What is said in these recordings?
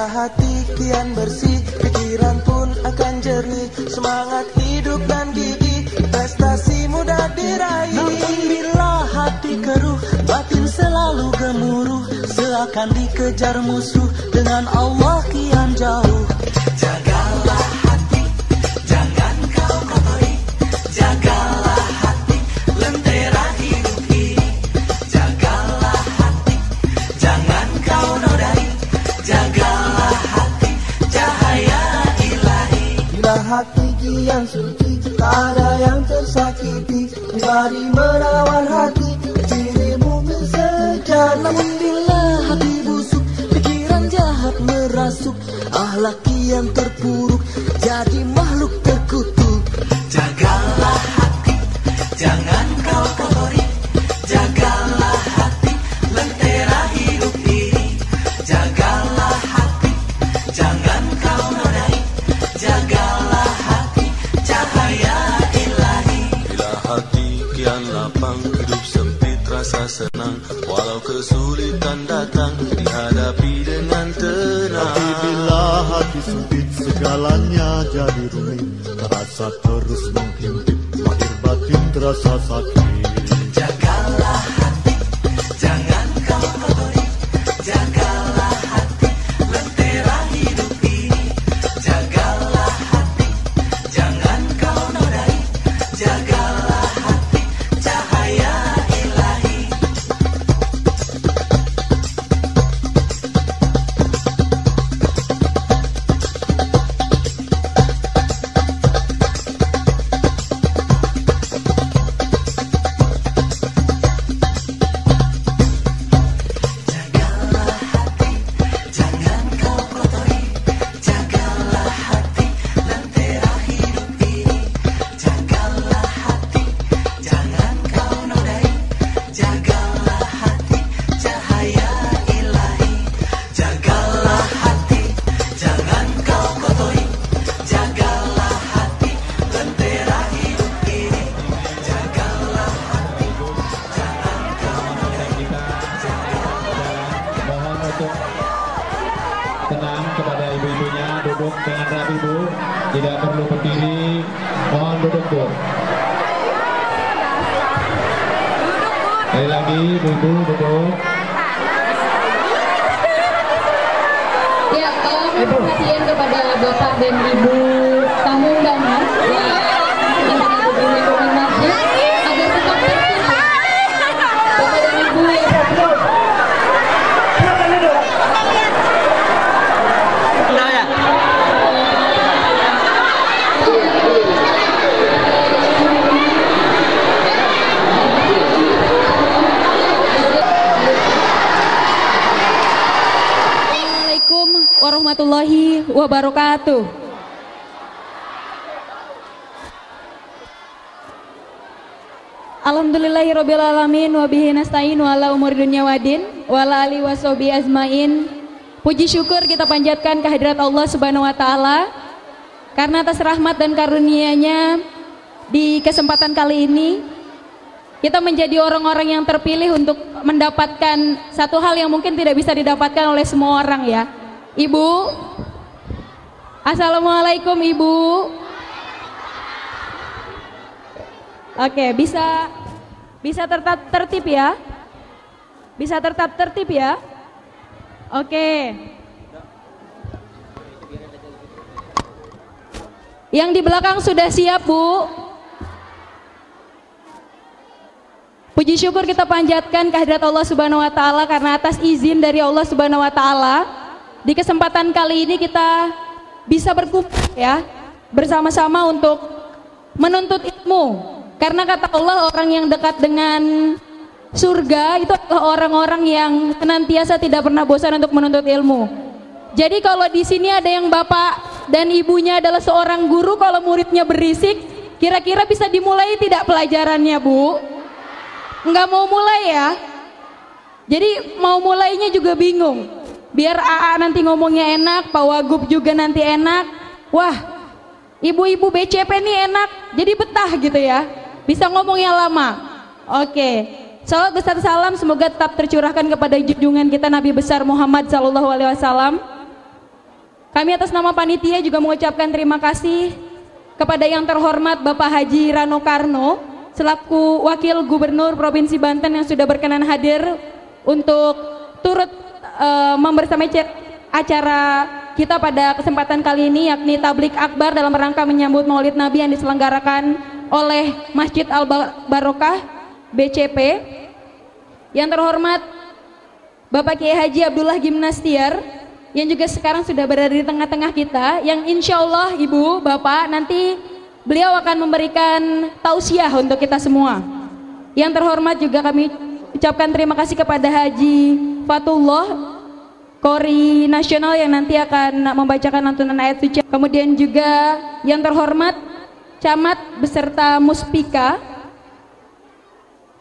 Bila hati kian bersih, pikiran pun akan jernih, semangat hidup dan gigih, prestasi mudah diraih. Namun bila hati keruh, batin selalu gemuruh, seakan dikejar musuh, dengan Allah kian jauh. Jagalah hati, jangan kau kotori. Jagalah hati, lentera hidup ini. Jagalah hati, jangan kau nodai. Jagalah hati, cahaya ilahi. Bila hati kian suci, tak ada yang tersakiti. Mari merawat hati, dirimu sejalan. Namun bila hati busuk, pikiran jahat merasuk, akhlak kian terpuruk, jadi makhluk terkutuk. Jagalah hati, jangan kau kotori. Jagalah hati, lentera hidup ini. Jagalah hati, jangan kau nodai. Jagalah hati, cahaya ilahi. Bila hati kian lapang, hidup sempit rasa senang, walau kesulitan datang, dihadapi dengan tenang. Tapi bila hati sempit, segalanya jadi rumit, terasa terus menghimpit, lahir batin terasa sakit. Jagalah hati, jangan kau kotori. Jagalah hati, lentera hidup ini. Jagalah hati, jangan kau nodai. Jagalah hati, cahaya ilahi. Jagalah hati, jangan kau kotori. Jagalah hati, lentera hidup ini. Jagalah hati, jangan kau nodai. Jagalah hati, cahaya ilahi. Jagalah hati, jangan kau kotori. Jagalah hati, lentera hidup ini. Jagalah hati, jangan kau nodai. Mohon untuk tenang kepada ibu-ibunya, duduk dengan rapi Bu, tidak perlu berdiri, mohon duduk Bu. Sekali lagi ibu-ibu duduk. Ya, mohon perhatian kepada Bapak dan Ibu tamu undangan yang akan diberi koordinasi agar tetap tertib. Bapak dan Ibu yang Assalamualaikum warahmatullahi wabarakatuh. Alhamdulillahirabbil alamin wa bihi nasta'in wa ala umuri dunya waddin wa ala alihi washabihi ajmain. Puji syukur kita panjatkan kehadirat Allah Subhanahu wa taala karena atas rahmat dan karunia-Nya di kesempatan kali ini kita menjadi orang-orang yang terpilih untuk mendapatkan satu hal yang mungkin tidak bisa didapatkan oleh semua orang ya. Ibu, Assalamualaikum Ibu. Oke, bisa tetap tertib ya? Bisa tetap tertib ya? Oke. Yang di belakang sudah siap, Bu? Puji syukur kita panjatkan kehadirat Allah Subhanahu wa taala karena atas izin dari Allah Subhanahu wa taala di kesempatan kali ini kita bisa berkumpul ya, bersama-sama untuk menuntut ilmu. Karena kata Allah, orang yang dekat dengan surga itu adalah orang-orang yang senantiasa tidak pernah bosan untuk menuntut ilmu. Jadi kalau di sini ada yang bapak dan ibunya adalah seorang guru, kalau muridnya berisik, kira-kira bisa dimulai tidak pelajarannya, Bu? Nggak mau mulai ya? Jadi mau mulainya juga bingung. Biar AA nanti ngomongnya enak, Pak Wagub juga nanti enak. Wah, ibu-ibu BCP nih enak, jadi betah gitu ya. Bisa ngomongnya lama. Oke. Salawat besar salam semoga tetap tercurahkan kepada junjungan kita Nabi besar Muhammad sallallahu alaihi wasallam. Kami atas nama panitia juga mengucapkan terima kasih kepada yang terhormat Bapak Haji Rano Karno selaku Wakil Gubernur Provinsi Banten yang sudah berkenan hadir untuk turut membersamai acara kita pada kesempatan kali ini, yakni Tablik Akbar dalam rangka menyambut Maulid Nabi yang diselenggarakan oleh Masjid Al Barokah BCP. Yang terhormat Bapak Kiai Haji Abdullah Gimnastiar yang juga sekarang sudah berada di tengah-tengah kita, yang insya Allah Ibu, Bapak, nanti beliau akan memberikan tausiah untuk kita semua. Yang terhormat juga kami ucapkan terima kasih kepada Haji Fatullah, Kori Nasional yang nanti akan membacakan lantunan ayat suci. Kemudian juga yang terhormat Camat beserta Muspika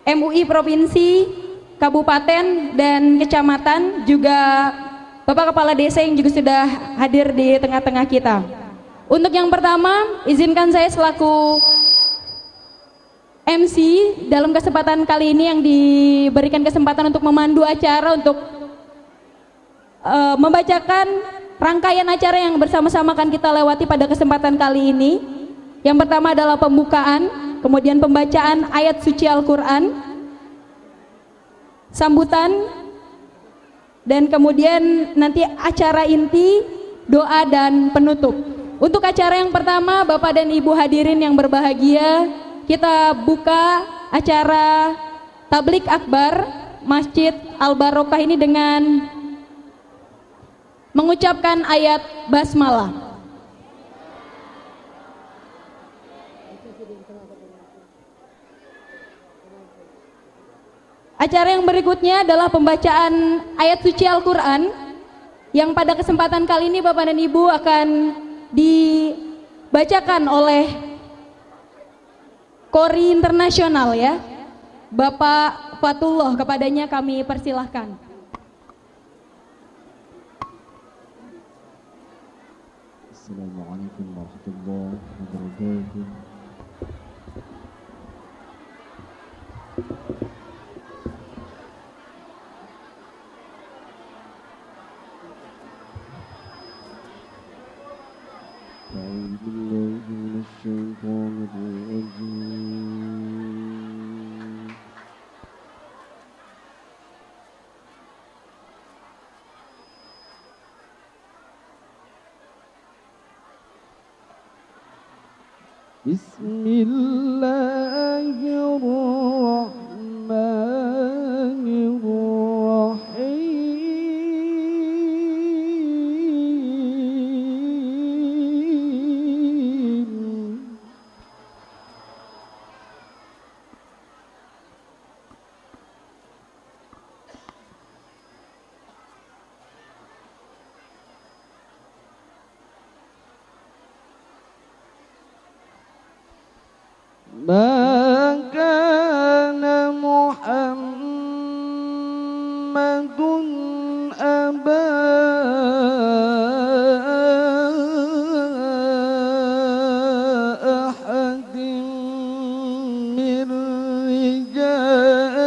MUI Provinsi, Kabupaten dan Kecamatan, juga Bapak Kepala Desa yang juga sudah hadir di tengah-tengah kita. Untuk yang pertama, izinkan saya selaku MC dalam kesempatan kali ini yang diberikan kesempatan untuk memandu acara, untuk membacakan rangkaian acara yang bersama-sama akan kita lewati pada kesempatan kali ini. Yang pertama adalah pembukaan, kemudian pembacaan ayat suci Al-Quran, sambutan, dan kemudian nanti acara inti, doa dan penutup. Untuk acara yang pertama, Bapak dan Ibu hadirin yang berbahagia, kita buka acara Tablik Akbar Masjid Al Barokah ini dengan mengucapkan ayat basmalah. Acara yang berikutnya adalah pembacaan ayat suci Al-Quran yang pada kesempatan kali ini Bapak dan Ibu akan dibacakan oleh Kori Internasional, ya, Bapak Fatullah. Kepadanya kami persilahkan. Assalamualaikum warahmatullahi wabarakatuh. أعوذ بالله من الشيطان الرجيم. بسم الله الرحمن الرحيم. ما كان محمد أبا أحد من رجالكم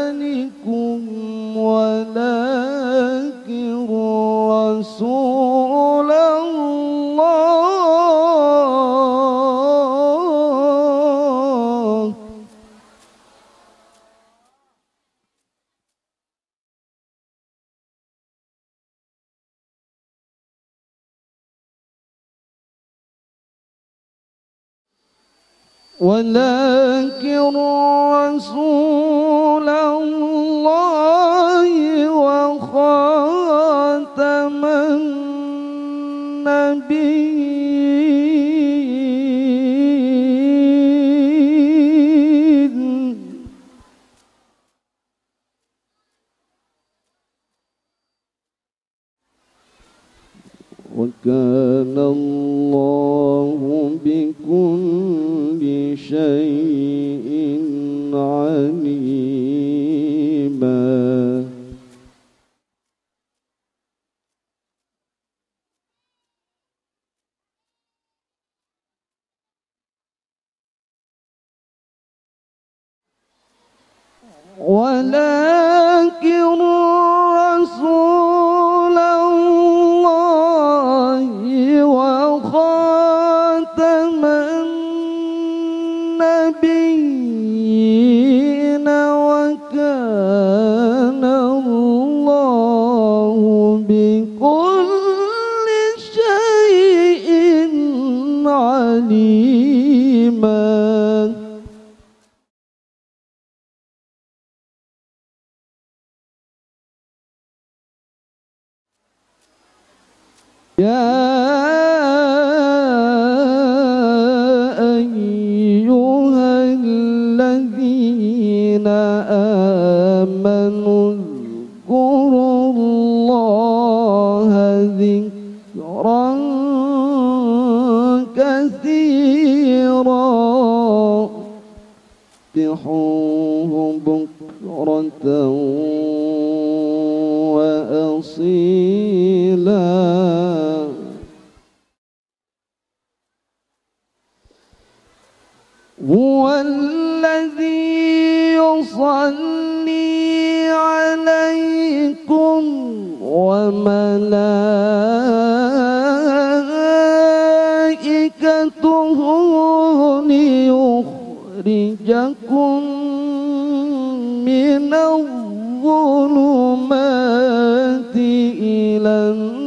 ولكن رسول الله وخاتم النبيين. وكان الله بكل شيء عليما. ولكن رسول الله يا أيها الذين آمنوا اذكروا الله ذكرا كثيرا سبحوه بكرة وأصيلا هو الذي يصلي عليكم وملائكته ليخرجكم من الظلمات إلى النور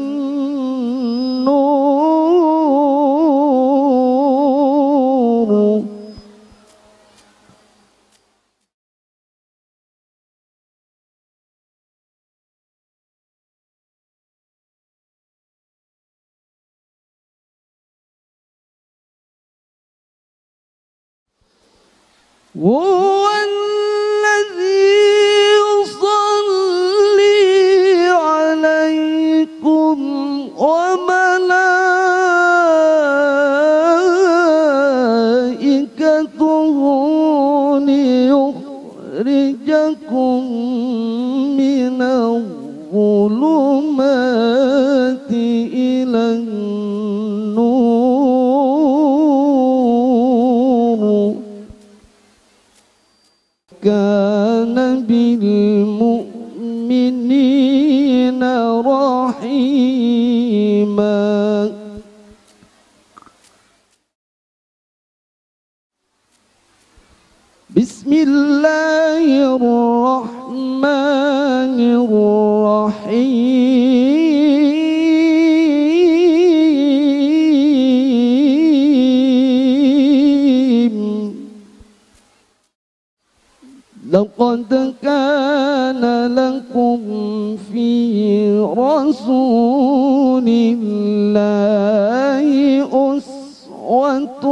هو الذي يصلي عليكم وملائكته ليخرجكم من الظلمات إلى النور كان بالمؤمنين رحيما بسم الله الرحمن الرحيم لقد كان لكم في رسول الله أسوة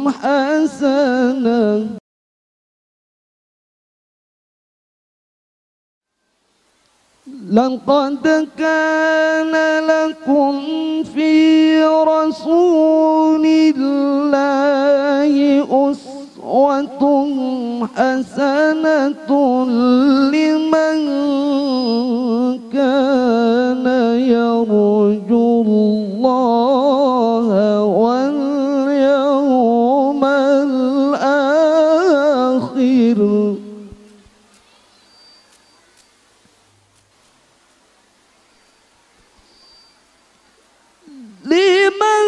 حسنة لقد كان لكم في رسول الله أسوة حسنة لمن كان يرجو الله واليوم الآخر لمن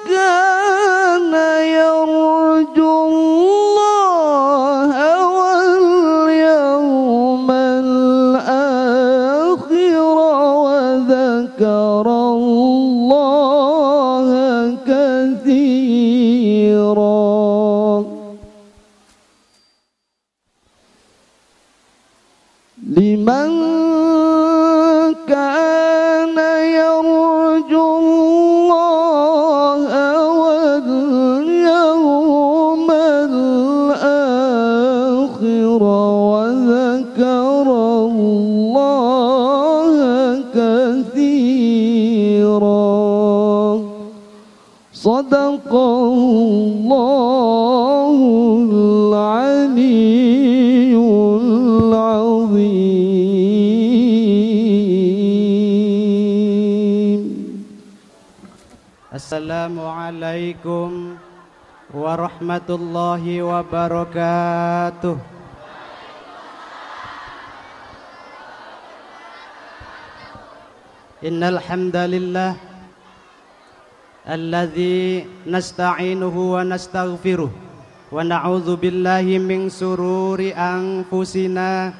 كان يرجو الله واليوم الآخر وذكر الله كثيرا لمن كان يرجو الله واليوم الآخر وذكر الله كثيرا صدق الله العلي العظيم. Assalamualaikum warahmatullahi wabarakatuh. Innal hamdalillah alladzi nasta'inuhu wa nastaghfiruh wa na'udzu billahi min sururi anfusina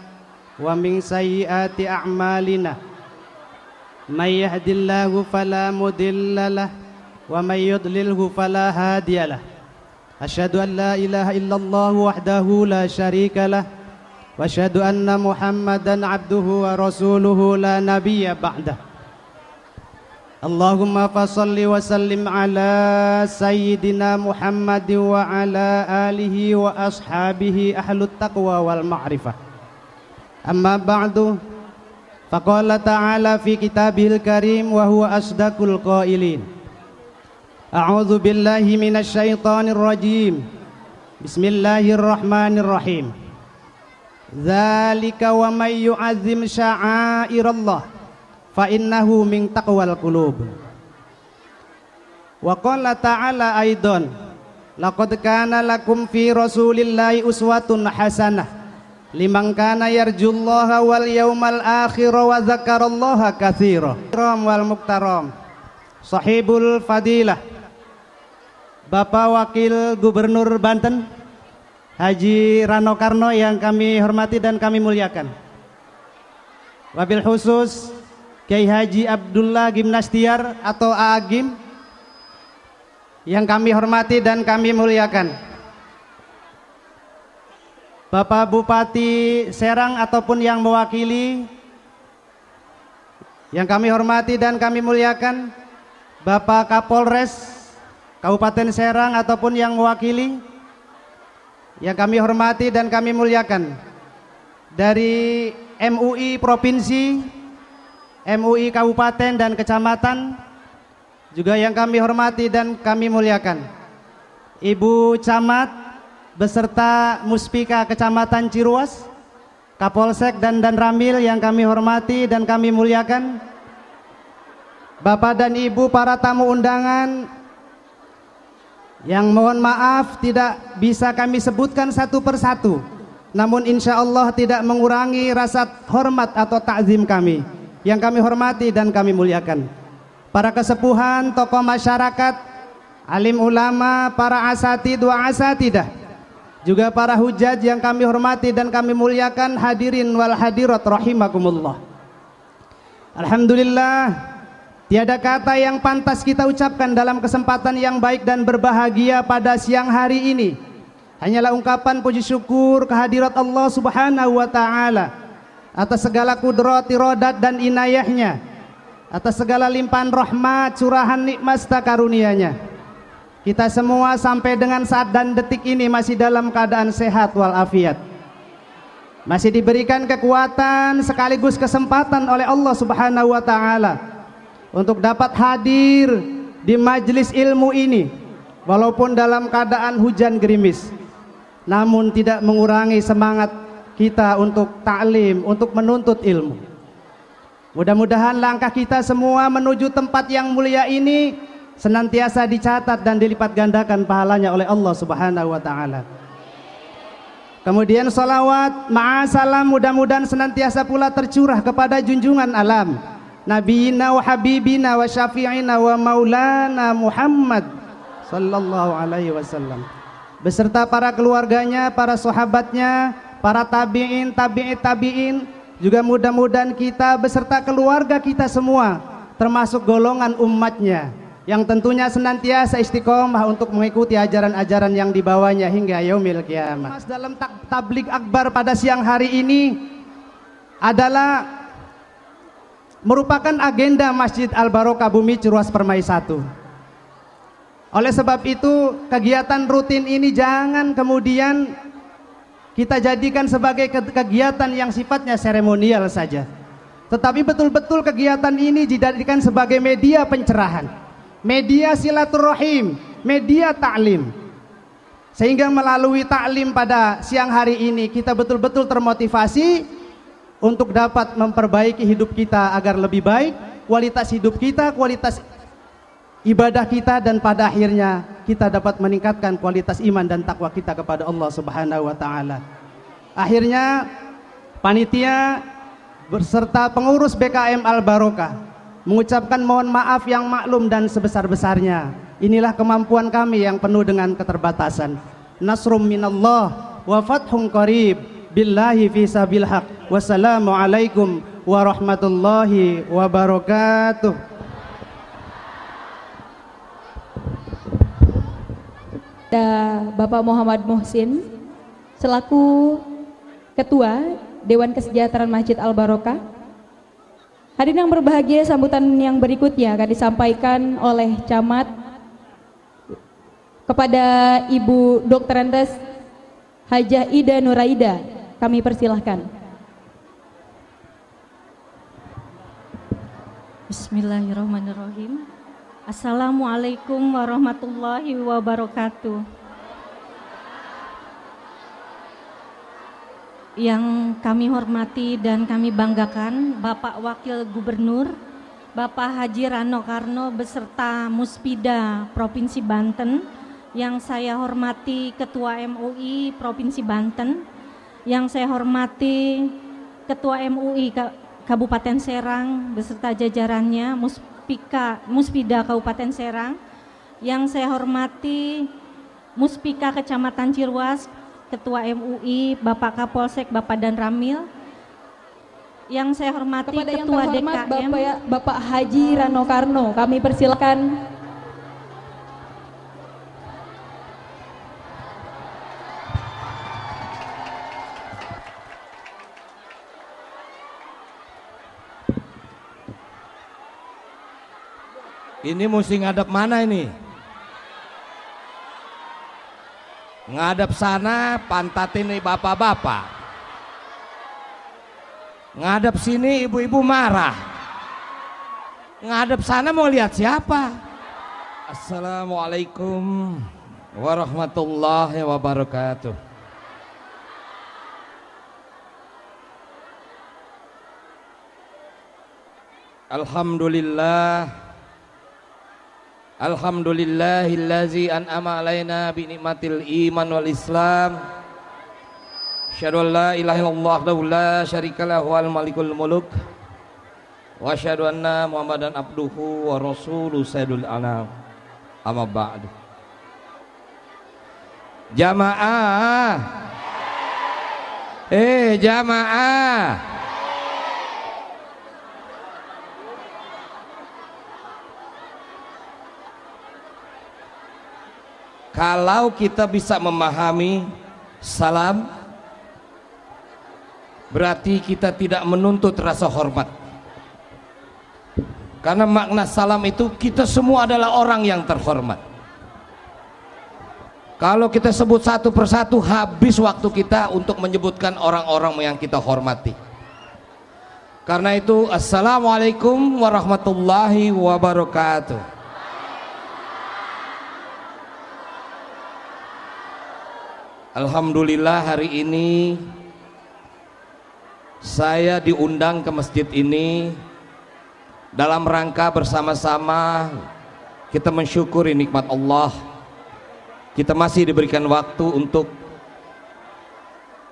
wa min sayyiati a'malina. May yahdihillahu fala mudilla lahu wa may yudlilhu fala hadiya lahu. Asyhadu an la ilaha illallah wahdahu la syarika lah wa asyhadu anna Muhammadan abduhu wa rasuluhu la nabiyya ba'dah. Allahumma fasalli wa sallim ala sayyidina Muhammad wa ala alihi wa ashabihi ahlut taqwa wal ma'rifah. Amma ba'du, faqala ta'ala fi kitabihil karim wa huwa asdaqul qailin. A'udzu billahi minasy syaithanir rajim. Bismillahirrahmanirrahim. Dzalika wa may yu'azzim sya'airallah fa innahu min taqwal qulub. Wa qala ta'ala aidan, laqad kana lakum fi rasulillahi uswatun hasanah liman kana yarjullaha wal yawmal akhir wa dzakarallaha katsira. Wal muktaram sahibul fadilah Bapak Wakil Gubernur Banten Haji Rano Karno yang kami hormati dan kami muliakan. Wabil khusus Kiai Haji Abdullah Gimnastiar atau Agim yang kami hormati dan kami muliakan. Bapak Bupati Serang ataupun yang mewakili yang kami hormati dan kami muliakan. Bapak Kapolres Kabupaten Serang ataupun yang mewakili yang kami hormati dan kami muliakan. Dari MUI Provinsi, MUI Kabupaten dan Kecamatan juga yang kami hormati dan kami muliakan. Ibu Camat beserta Muspika Kecamatan Ciruas, Kapolsek dan Ramil yang kami hormati dan kami muliakan. Bapak dan Ibu para tamu undangan yang mohon maaf tidak bisa kami sebutkan satu persatu, namun insya Allah tidak mengurangi rasa hormat atau takzim kami yang kami hormati dan kami muliakan. Para kesepuhan, tokoh masyarakat, alim ulama, para asatid wa asatidah, juga para hujaj yang kami hormati dan kami muliakan, hadirin wal hadirat rahimakumullah. Alhamdulillah, tiada kata yang pantas kita ucapkan dalam kesempatan yang baik dan berbahagia pada siang hari ini. Hanyalah ungkapan puji syukur kehadirat Allah Subhanahu wa ta'ala atas segala kudrat, irodat dan inayahnya, atas segala limpahan rahmat, curahan nikmat serta karunia-Nya. Kita semua sampai dengan saat dan detik ini masih dalam keadaan sehat walafiat, masih diberikan kekuatan sekaligus kesempatan oleh Allah Subhanahu wa ta'ala untuk dapat hadir di majelis ilmu ini, walaupun dalam keadaan hujan gerimis, namun tidak mengurangi semangat kita untuk ta'lim, untuk menuntut ilmu. Mudah-mudahan langkah kita semua menuju tempat yang mulia ini senantiasa dicatat dan dilipat gandakan pahalanya oleh Allah Subhanahu wa ta'ala. Kemudian salawat ma'asalam mudah-mudahan senantiasa pula tercurah kepada junjungan alam Nabiina wa habibina wa syafi'ina wa maulana Muhammad sallallahu alaihi wasallam, beserta para keluarganya, para sahabatnya, para tabi'in, tabi'in, juga mudah-mudahan kita beserta keluarga kita semua termasuk golongan umatnya yang tentunya senantiasa istiqomah untuk mengikuti ajaran-ajaran yang dibawanya hingga yaumil kiamat. Dalam tabligh akbar pada siang hari ini adalah merupakan agenda Masjid Al-Barokah Bumi Ciruas Permai 1. Oleh sebab itu kegiatan rutin ini jangan kemudian kita jadikan sebagai kegiatan yang sifatnya seremonial saja, tetapi betul-betul kegiatan ini dijadikan sebagai media pencerahan, media silaturahim, media ta'lim, sehingga melalui ta'lim pada siang hari ini kita betul-betul termotivasi untuk dapat memperbaiki hidup kita agar lebih baik, kualitas hidup kita, kualitas ibadah kita, dan pada akhirnya kita dapat meningkatkan kualitas iman dan takwa kita kepada Allah Subhanahu wa ta'ala. Akhirnya panitia berserta pengurus BKM Al-Barokah mengucapkan mohon maaf yang maklum dan sebesar-besarnya. Inilah kemampuan kami yang penuh dengan keterbatasan. Nasrum minallah wa fathun qarib billahi fi sabil haq. Wassalamualaikum warahmatullahi wabarakatuh. Bapak Muhammad Muhsin selaku Ketua Dewan Kesejahteraan Masjid Al-Barokah. Hadirin yang berbahagia, sambutan yang berikutnya akan disampaikan oleh Camat kepada Ibu Dr. Andes Hajah Ida Nuraida. Kami persilahkan. Bismillahirrahmanirrahim. Assalamualaikum warahmatullahi wabarakatuh. Yang kami hormati dan kami banggakan Bapak Wakil Gubernur Bapak Haji Rano Karno beserta Muspida Provinsi Banten, yang saya hormati Ketua MUI Provinsi Banten, yang saya hormati Ketua MUI Kabupaten Serang beserta jajarannya, Muspida Kabupaten Serang, yang saya hormati Muspika Kecamatan Cirwas, Ketua MUI Bapak Kapolsek Bapak Dan Ramil, yang saya hormati Kepada Ketua yang terhormat DKM Bapak Haji Rano Karno, kami persilakan. Ini mesti ngadep mana ini? Ngadep sana pantatin nih bapak-bapak. Ngadep sini ibu-ibu marah. Ngadep sana mau lihat siapa? Assalamualaikum warahmatullahi wabarakatuh. Alhamdulillah. Alhamdulillahillazi an'ama alaina bi nikmatil iman wal islam. Asyhadu an la ilaha illallah wahdahu la syarikalah wal malikul muluk. Wa asyhadu anna Muhammadan abduhu wa rasuluhu sayyidul anam. Amma ba'du. Jamaah. Jamaah. Kalau kita bisa memahami salam, berarti kita tidak menuntut rasa hormat. Karena makna salam itu kita semua adalah orang yang terhormat. Kalau kita sebut satu persatu, habis waktu kita untuk menyebutkan orang-orang yang kita hormati. Karena itu, assalamualaikum warahmatullahi wabarakatuh. Alhamdulillah hari ini saya diundang ke masjid ini dalam rangka bersama-sama kita mensyukuri nikmat Allah. Kita masih diberikan waktu untuk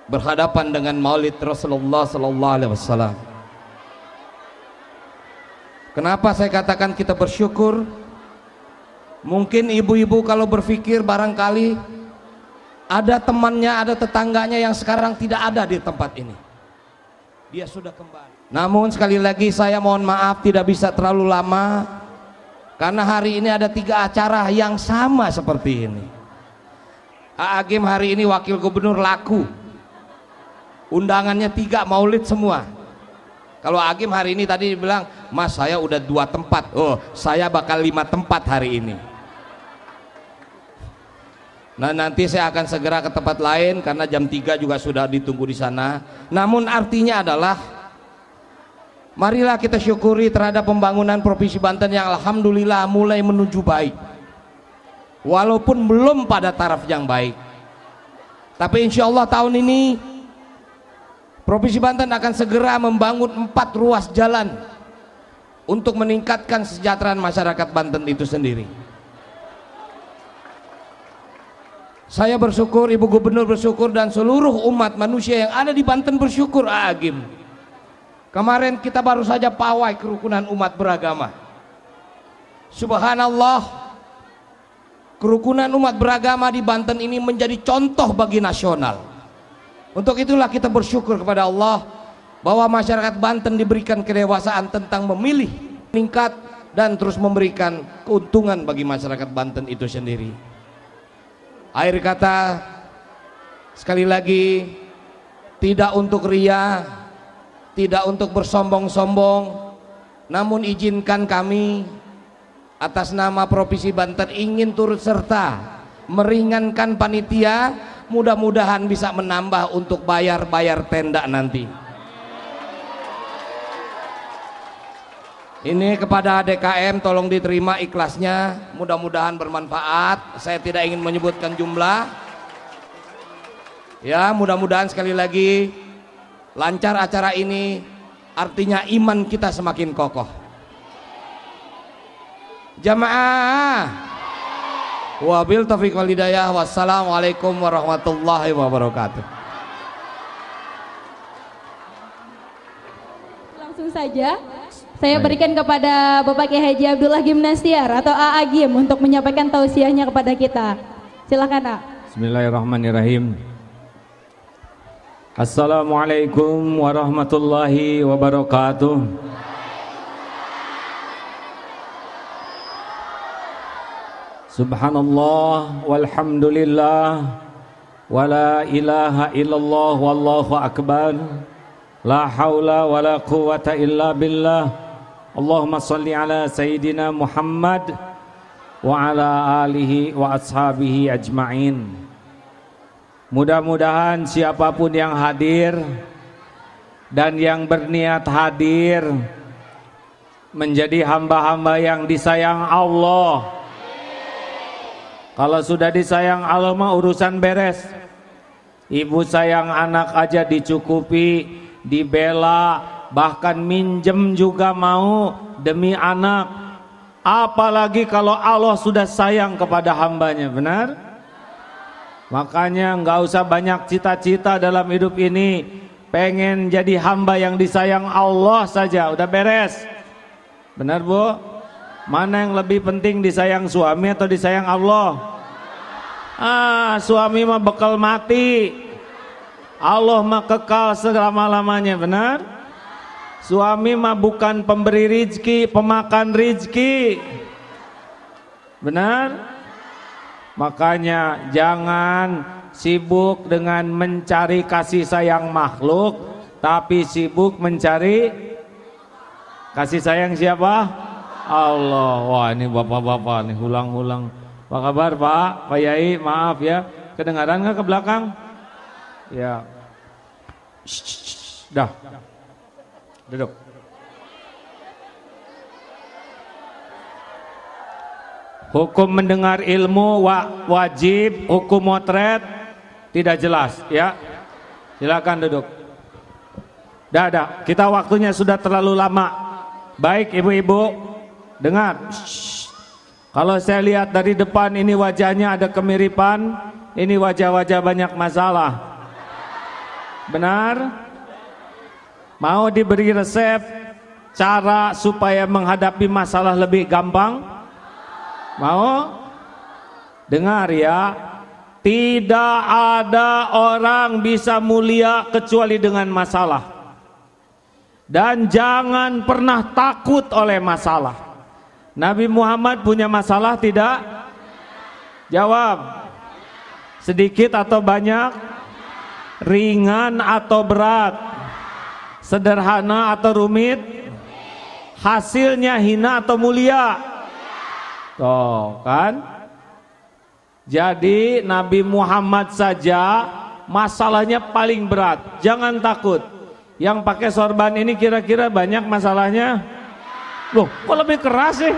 berhadapan dengan Maulid Rasulullah sallallahu alaihi wasallam. Kenapa saya katakan kita bersyukur? Mungkin ibu-ibu kalau berpikir barangkali ada temannya, ada tetangganya yang sekarang tidak ada di tempat ini. Dia sudah kembali. Namun sekali lagi saya mohon maaf tidak bisa terlalu lama, karena hari ini ada 3 acara yang sama seperti ini. Agim hari ini wakil gubernur laku, undangannya 3 maulid semua. Kalau Agim hari ini tadi bilang, Mas saya udah 2 tempat. Oh, saya bakal 5 tempat hari ini. Nah nanti saya akan segera ke tempat lain karena jam 3 juga sudah ditunggu di sana. Namun artinya adalah marilah kita syukuri terhadap pembangunan Provinsi Banten yang alhamdulillah mulai menuju baik. Walaupun belum pada taraf yang baik. Tapi insya Allah tahun ini Provinsi Banten akan segera membangun 4 ruas jalan untuk meningkatkan kesejahteraan masyarakat Banten itu sendiri. Saya bersyukur, Ibu Gubernur bersyukur, dan seluruh umat manusia yang ada di Banten bersyukur. Agim, kemarin kita baru saja pawai kerukunan umat beragama. Subhanallah, kerukunan umat beragama di Banten ini menjadi contoh bagi nasional. Untuk itulah kita bersyukur kepada Allah bahwa masyarakat Banten diberikan kedewasaan tentang memilih, meningkat, dan terus memberikan keuntungan bagi masyarakat Banten itu sendiri. Akhir kata, sekali lagi, tidak untuk ria, tidak untuk bersombong-sombong, Namun izinkan kami atas nama Provinsi Banten ingin turut serta meringankan panitia, mudah-mudahan bisa menambah untuk bayar tenda nanti. Ini kepada DKM tolong diterima ikhlasnya, mudah-mudahan bermanfaat. Saya tidak ingin menyebutkan jumlah. Ya, mudah-mudahan sekali lagi lancar acara ini, artinya iman kita semakin kokoh. Jamaah, wabil taufiq wal hidayah. Wassalamualaikum warahmatullahi wabarakatuh. Langsung saja saya berikan kepada Bapak Kiai Haji Abdullah Gimnastiar atau AA Gim untuk menyampaikan tausiahnya kepada kita. Silakan, A. Bismillahirrahmanirrahim. Assalamualaikum warahmatullahi wabarakatuh. Subhanallah walhamdulillah wala ilaha illallah wallahu akbar. La haula wala quwwata illa billah. Allahumma salli ala Sayyidina Muhammad wa ala alihi wa ashabihi ajma'in. Mudah-mudahan siapapun yang hadir dan yang berniat hadir menjadi hamba-hamba yang disayang Allah. Kalau sudah disayang Allah mah urusan beres. Ibu sayang anak aja dicukupi, dibela, bahkan minjem juga mau demi anak. Apalagi kalau Allah sudah sayang kepada hambanya, benar? Makanya nggak usah banyak cita-cita dalam hidup ini. Pengen jadi hamba yang disayang Allah saja, udah beres. Benar, Bu? Mana yang lebih penting, disayang suami atau disayang Allah? Suami mah bekal mati, Allah mah kekal selama-lamanya, benar? Suami mah bukan pemberi rizki, pemakan rizki, benar? Makanya jangan sibuk dengan mencari kasih sayang makhluk, tapi sibuk mencari kasih sayang siapa? Allah. Wah, ini bapak-bapak nih ulang-ulang. Apa kabar Pak? Pak Yai, maaf ya, kedengaran nggak ke belakang? Ya. Dah. Duduk. Hukum mendengar ilmu wajib, hukum motret tidak jelas ya. Silakan duduk. Dah. Kita waktunya sudah terlalu lama. Baik ibu-ibu, dengar. Kalau saya lihat dari depan ini wajahnya ada kemiripan, ini wajah-wajah banyak masalah. Benar? Mau diberi resep cara supaya menghadapi masalah lebih gampang? Mau? Dengar ya, tidak ada orang bisa mulia kecuali dengan masalah. Dan jangan pernah takut oleh masalah. Nabi Muhammad punya masalah tidak? Jawab. Sedikit atau banyak? Ringan atau berat? Sederhana atau rumit? Hasilnya hina atau mulia? Tuh kan? Jadi Nabi Muhammad saja masalahnya paling berat. Jangan takut. Yang pakai sorban ini kira-kira banyak masalahnya? Loh, kok lebih keras sih?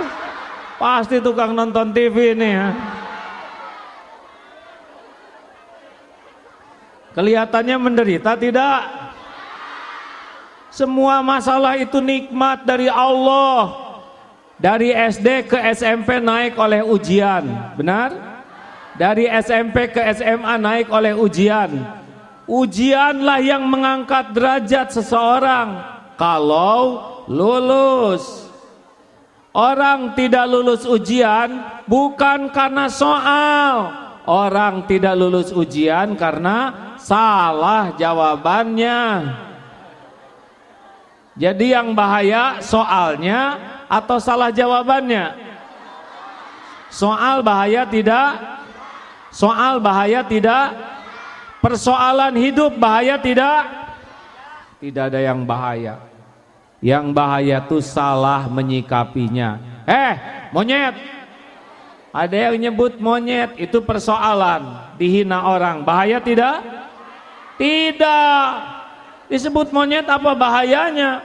Pasti tukang nonton TV ini ya. Kelihatannya menderita tidak? Semua masalah itu nikmat dari Allah. Dari SD ke SMP naik oleh ujian, benar? Dari SMP ke SMA naik oleh ujian. Ujianlah yang mengangkat derajat seseorang kalau lulus. Orang tidak lulus ujian bukan karena soal. Orang tidak lulus ujian karena salah jawabannya. Jadi yang bahaya soalnya atau salah jawabannya? Soal bahaya tidak? Soal bahaya tidak? Persoalan hidup bahaya tidak? Tidak ada yang bahaya. Yang bahaya tuh salah menyikapinya. Monyet. Ada yang nyebut monyet, itu persoalan, dihina orang. Bahaya tidak? Tidak. Disebut monyet apa bahayanya?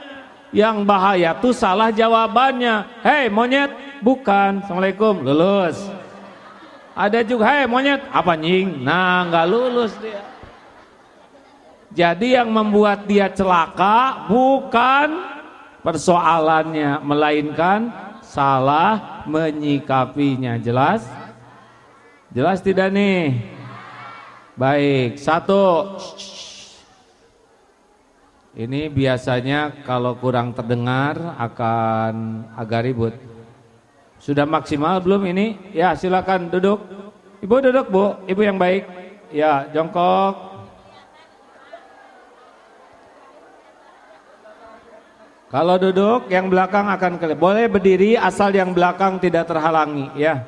Yang bahaya tuh salah jawabannya. Monyet, bukan. Assalamualaikum, lulus. Ada juga, monyet, apa nying? Nah, nggak lulus dia. Jadi yang membuat dia celaka bukan persoalannya, melainkan salah menyikapinya. Jelas? Jelas tidak nih? Baik, satu. Ini biasanya kalau kurang terdengar akan agak ribut. Sudah maksimal belum ini? Ya, silakan duduk. Ibu duduk, Bu. Ibu yang baik. Ya, jongkok. Kalau duduk, yang belakang akan kelihatan. Boleh berdiri asal yang belakang tidak terhalangi, ya.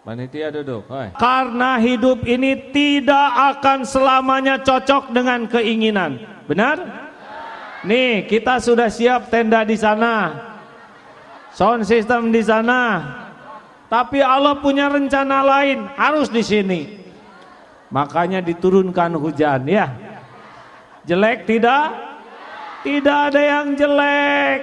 Panitia duduk. Karena hidup ini tidak akan selamanya cocok dengan keinginan. Benar? Nih, kita sudah siap tenda di sana, sound system di sana. Tapi Allah punya rencana lain, harus di sini. Makanya diturunkan hujan, ya. Jelek tidak? Tidak ada yang jelek.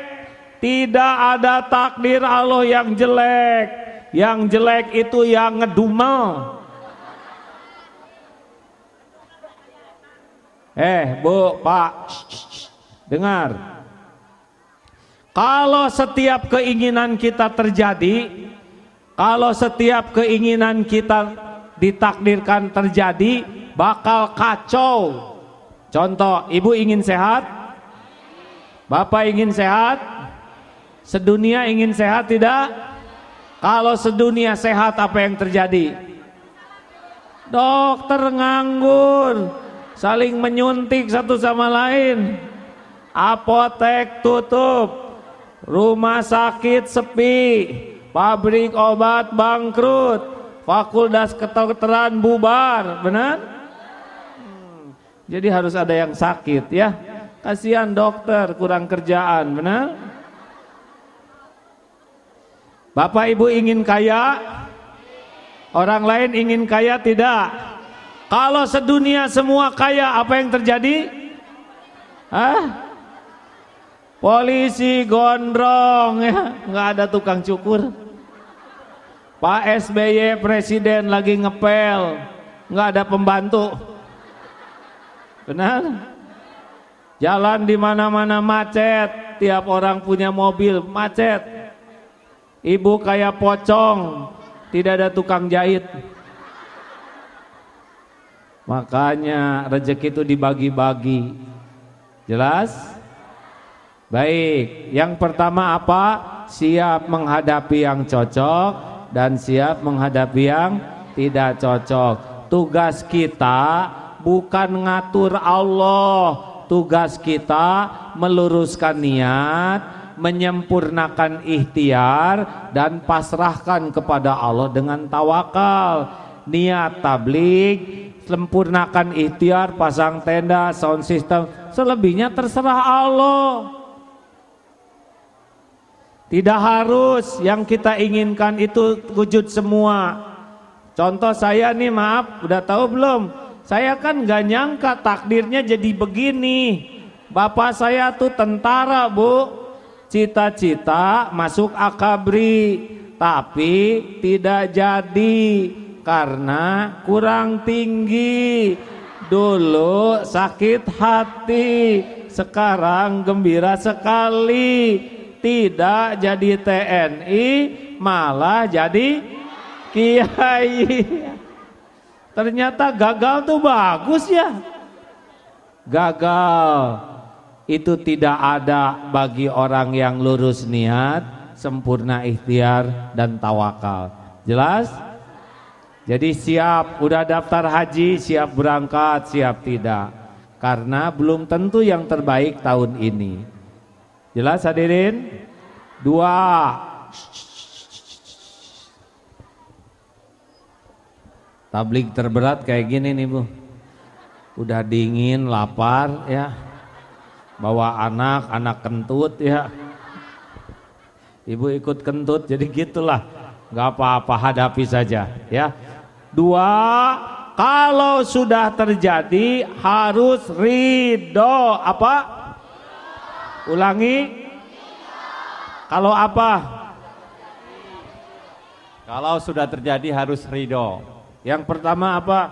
Tidak ada takdir Allah yang jelek. Yang jelek itu yang ngedumel. Bu, Pak, dengar. Kalau setiap keinginan kita terjadi, kalau setiap keinginan kita ditakdirkan terjadi, bakal kacau. Contoh, ibu ingin sehat, bapak ingin sehat, sedunia ingin sehat tidak? Kalau sedunia sehat, apa yang terjadi? Dokter nganggur, saling menyuntik satu sama lain, apotek tutup, rumah sakit sepi, pabrik obat bangkrut, fakultas kedokteran bubar. Benar? Jadi harus ada yang sakit, ya. Kasihan dokter, kurang kerjaan. Benar? Bapak Ibu ingin kaya, orang lain ingin kaya tidak? Kalau sedunia semua kaya, apa yang terjadi? Polisi gondrong, ya, nggak ada tukang cukur. Pak SBY presiden lagi ngepel, nggak ada pembantu. Benar? Jalan di mana-mana macet, tiap orang punya mobil macet. Ibu kayak pocong, tidak ada tukang jahit. Makanya rezeki itu dibagi-bagi. Jelas? Baik, yang pertama apa? Siap menghadapi yang cocok dan siap menghadapi yang tidak cocok. Tugas kita bukan ngatur Allah, tugas kita meluruskan niat, menyempurnakan ikhtiar dan pasrahkan kepada Allah dengan tawakal. Niat tabligh, sempurnakan ikhtiar, pasang tenda, sound system, selebihnya terserah Allah. Tidak harus yang kita inginkan itu wujud semua. Contoh saya nih, maaf, udah tahu belum? Saya kan gak nyangka takdirnya jadi begini. Bapak saya tuh tentara, Bu. Cita-cita masuk akabri, tapi tidak jadi karena kurang tinggi. Dulu sakit hati, sekarang gembira sekali. Tidak jadi TNI, malah jadi kiai. Ternyata gagal tuh bagus ya. Gagal itu tidak ada bagi orang yang lurus niat, sempurna ikhtiar dan tawakal. Jelas? Jadi siap, udah daftar haji, siap berangkat, siap tidak. Karena belum tentu yang terbaik tahun ini. Jelas hadirin? 2. Tabligh terberat kayak gini nih, Bu. udah dingin, lapar ya, bawa anak kentut ya, ibu ikut kentut, jadi gitulah, nggak apa-apa, hadapi saja ya. 2, kalau sudah terjadi harus ridho. Apa? Ulangi. Kalau apa? Kalau sudah terjadi harus ridho. Yang pertama apa?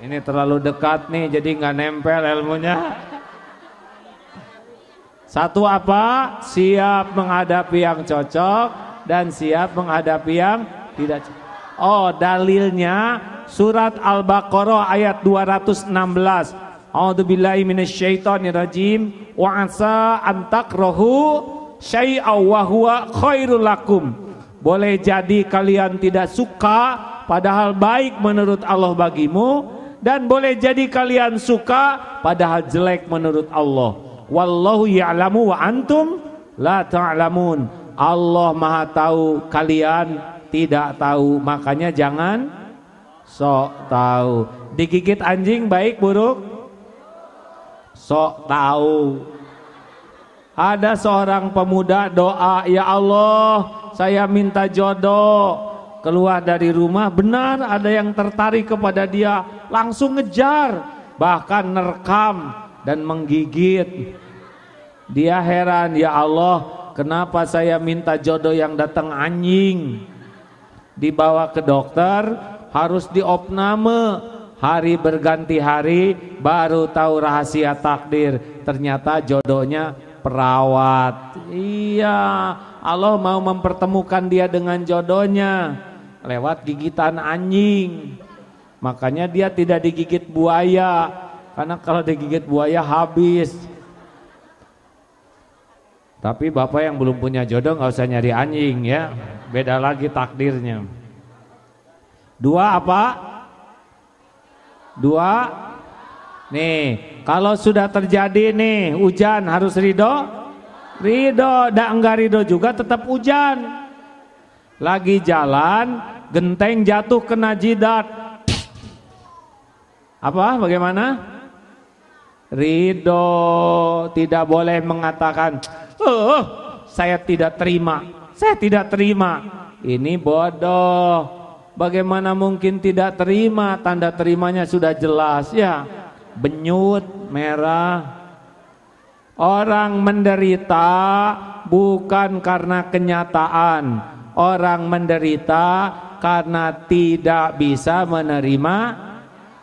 Ini terlalu dekat nih, jadi nggak nempel ilmunya. 1 apa? Siap menghadapi yang cocok dan siap menghadapi yang tidak cocok. Oh, dalilnya surat Al-Baqarah ayat 216. A'udzubillahi minasyaitonirrajim. Wa asa an takrahu syai'aw wa huwa khairul lakum. Boleh jadi kalian tidak suka padahal baik menurut Allah bagimu, dan boleh jadi kalian suka padahal jelek menurut Allah. Wallahu ya'lamu wa antum la ta'lamun. Allah Maha tahu, kalian tidak tahu, makanya jangan sok tahu. Digigit anjing baik buruk? Sok tahu. Ada seorang pemuda doa, ya Allah, saya minta jodoh. Keluar dari rumah, benar ada yang tertarik kepada dia, langsung ngejar, bahkan nerekam dan menggigit. Dia heran, ya Allah, kenapa saya minta jodoh yang datang anjing? Dibawa ke dokter, harus diopname. Hari berganti hari, baru tahu rahasia takdir. Ternyata jodohnya perawat. Iya, Allah mau mempertemukan dia dengan jodohnya lewat gigitan anjing. Makanya dia tidak digigit buaya, karena kalau digigit buaya habis. Tapi bapak yang belum punya jodoh nggak usah nyari anjing ya, beda lagi takdirnya. 2 apa? 2. Nih, kalau sudah terjadi nih hujan harus ridho? Ridho, enggak ridho juga tetap hujan. Lagi jalan, genteng jatuh kena jidat. Apa? Bagaimana? Ridho, tidak boleh mengatakan, saya tidak terima, saya tidak terima. Ini bodoh. Bagaimana mungkin tidak terima? Tanda terimanya sudah jelas ya, benyut, merah. Orang menderita bukan karena kenyataan, orang menderita karena tidak bisa menerima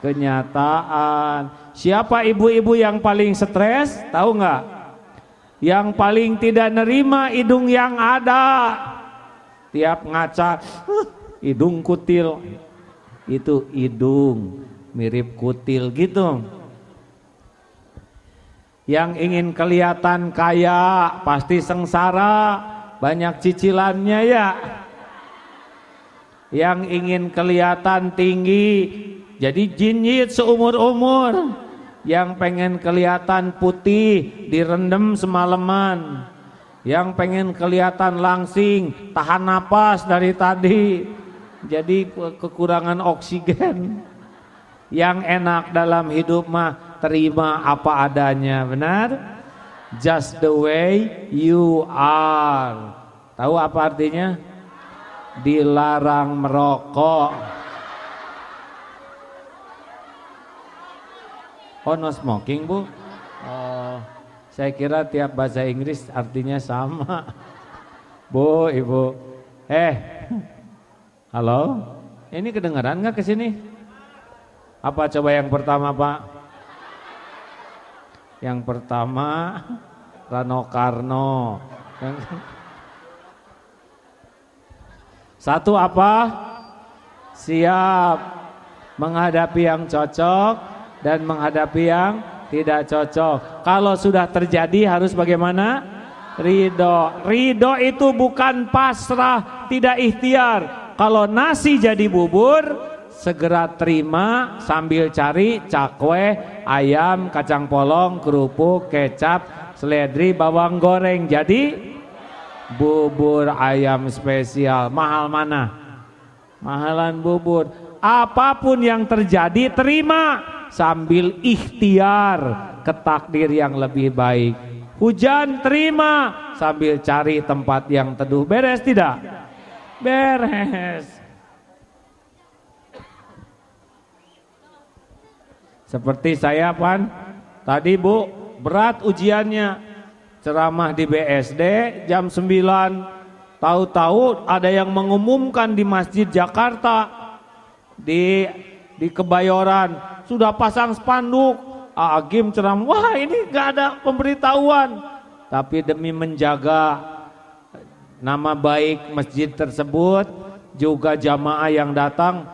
kenyataan. Siapa ibu-ibu yang paling stres? Tahu nggak? Yang paling tidak nerima hidung yang ada. Tiap ngaca, hidung kutil. Itu hidung mirip kutil gitu. Yang ingin kelihatan kaya pasti sengsara, banyak cicilannya ya. Yang ingin kelihatan tinggi jadi jinjit seumur-umur. Yang pengen kelihatan putih direndam semalaman. Yang pengen kelihatan langsing tahan napas dari tadi, jadi kekurangan oksigen. Yang enak dalam hidup mah terima apa adanya, benar? Just the way you are. Tahu apa artinya? Dilarang merokok. Oh, no smoking, Bu? Oh, saya kira tiap bahasa Inggris artinya sama. Bu, Ibu. Halo? Ini kedengaran nggak ke sini? Apa coba yang pertama, Pak? Yang pertama Rano Karno. Satu apa? Siap menghadapi yang cocok dan menghadapi yang tidak cocok. Kalau sudah terjadi harus bagaimana? Ridho. Ridho itu bukan pasrah, tidak ikhtiar. Kalau nasi jadi bubur, segera terima sambil cari cakwe, ayam, kacang polong, kerupuk, kecap, seledri, bawang goreng. Jadi bubur ayam spesial. Mahal mana? Mahalan bubur. Apapun yang terjadi terima sambil ikhtiar ke takdir yang lebih baik. Hujan terima sambil cari tempat yang teduh. Beres tidak? Beres. Seperti saya Pan, tadi Bu, berat ujiannya. Ceramah di BSD jam 9, tahu-tahu ada yang mengumumkan di Masjid Jakarta, di Kebayoran, sudah pasang spanduk, Agim ceramah, wah ini gak ada pemberitahuan. Tapi demi menjaga nama baik masjid tersebut, juga jamaah yang datang,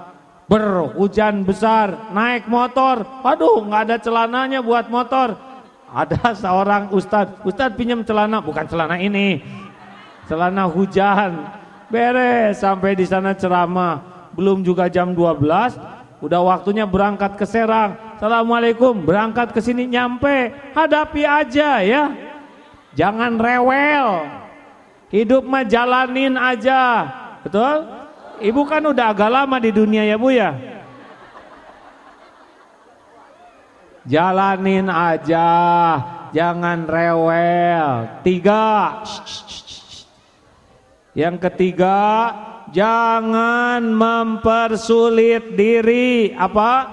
berhujan besar, naik motor, aduh gak ada celananya buat motor. Ada seorang ustadz pinjam celana, bukan celana ini, celana hujan. Beres sampai di sana ceramah, belum juga jam 12, udah waktunya berangkat ke Serang. Assalamualaikum, berangkat ke sini nyampe, hadapi aja ya. Jangan rewel. Hidup mah jalanin aja. Betul? Ibu kan udah agak lama di dunia ya Bu ya. Jalanin aja, jangan rewel. 3. Yang ketiga, jangan mempersulit diri. Apa?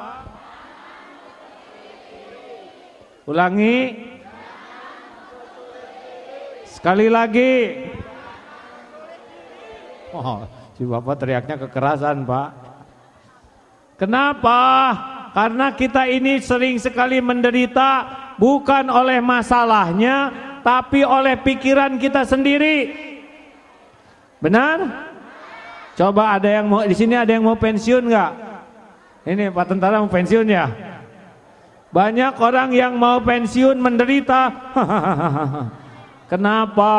Ulangi. Sekali lagi. Oh, si Bapak teriaknya kekerasan, Pak. Kenapa? Karena kita ini sering sekali menderita bukan oleh masalahnya, tapi oleh pikiran kita sendiri. Benar? Coba ada yang mau di sini, ada yang mau pensiun nggak? Ini Pak Tentara mau pensiun ya? Banyak orang yang mau pensiun menderita. Kenapa?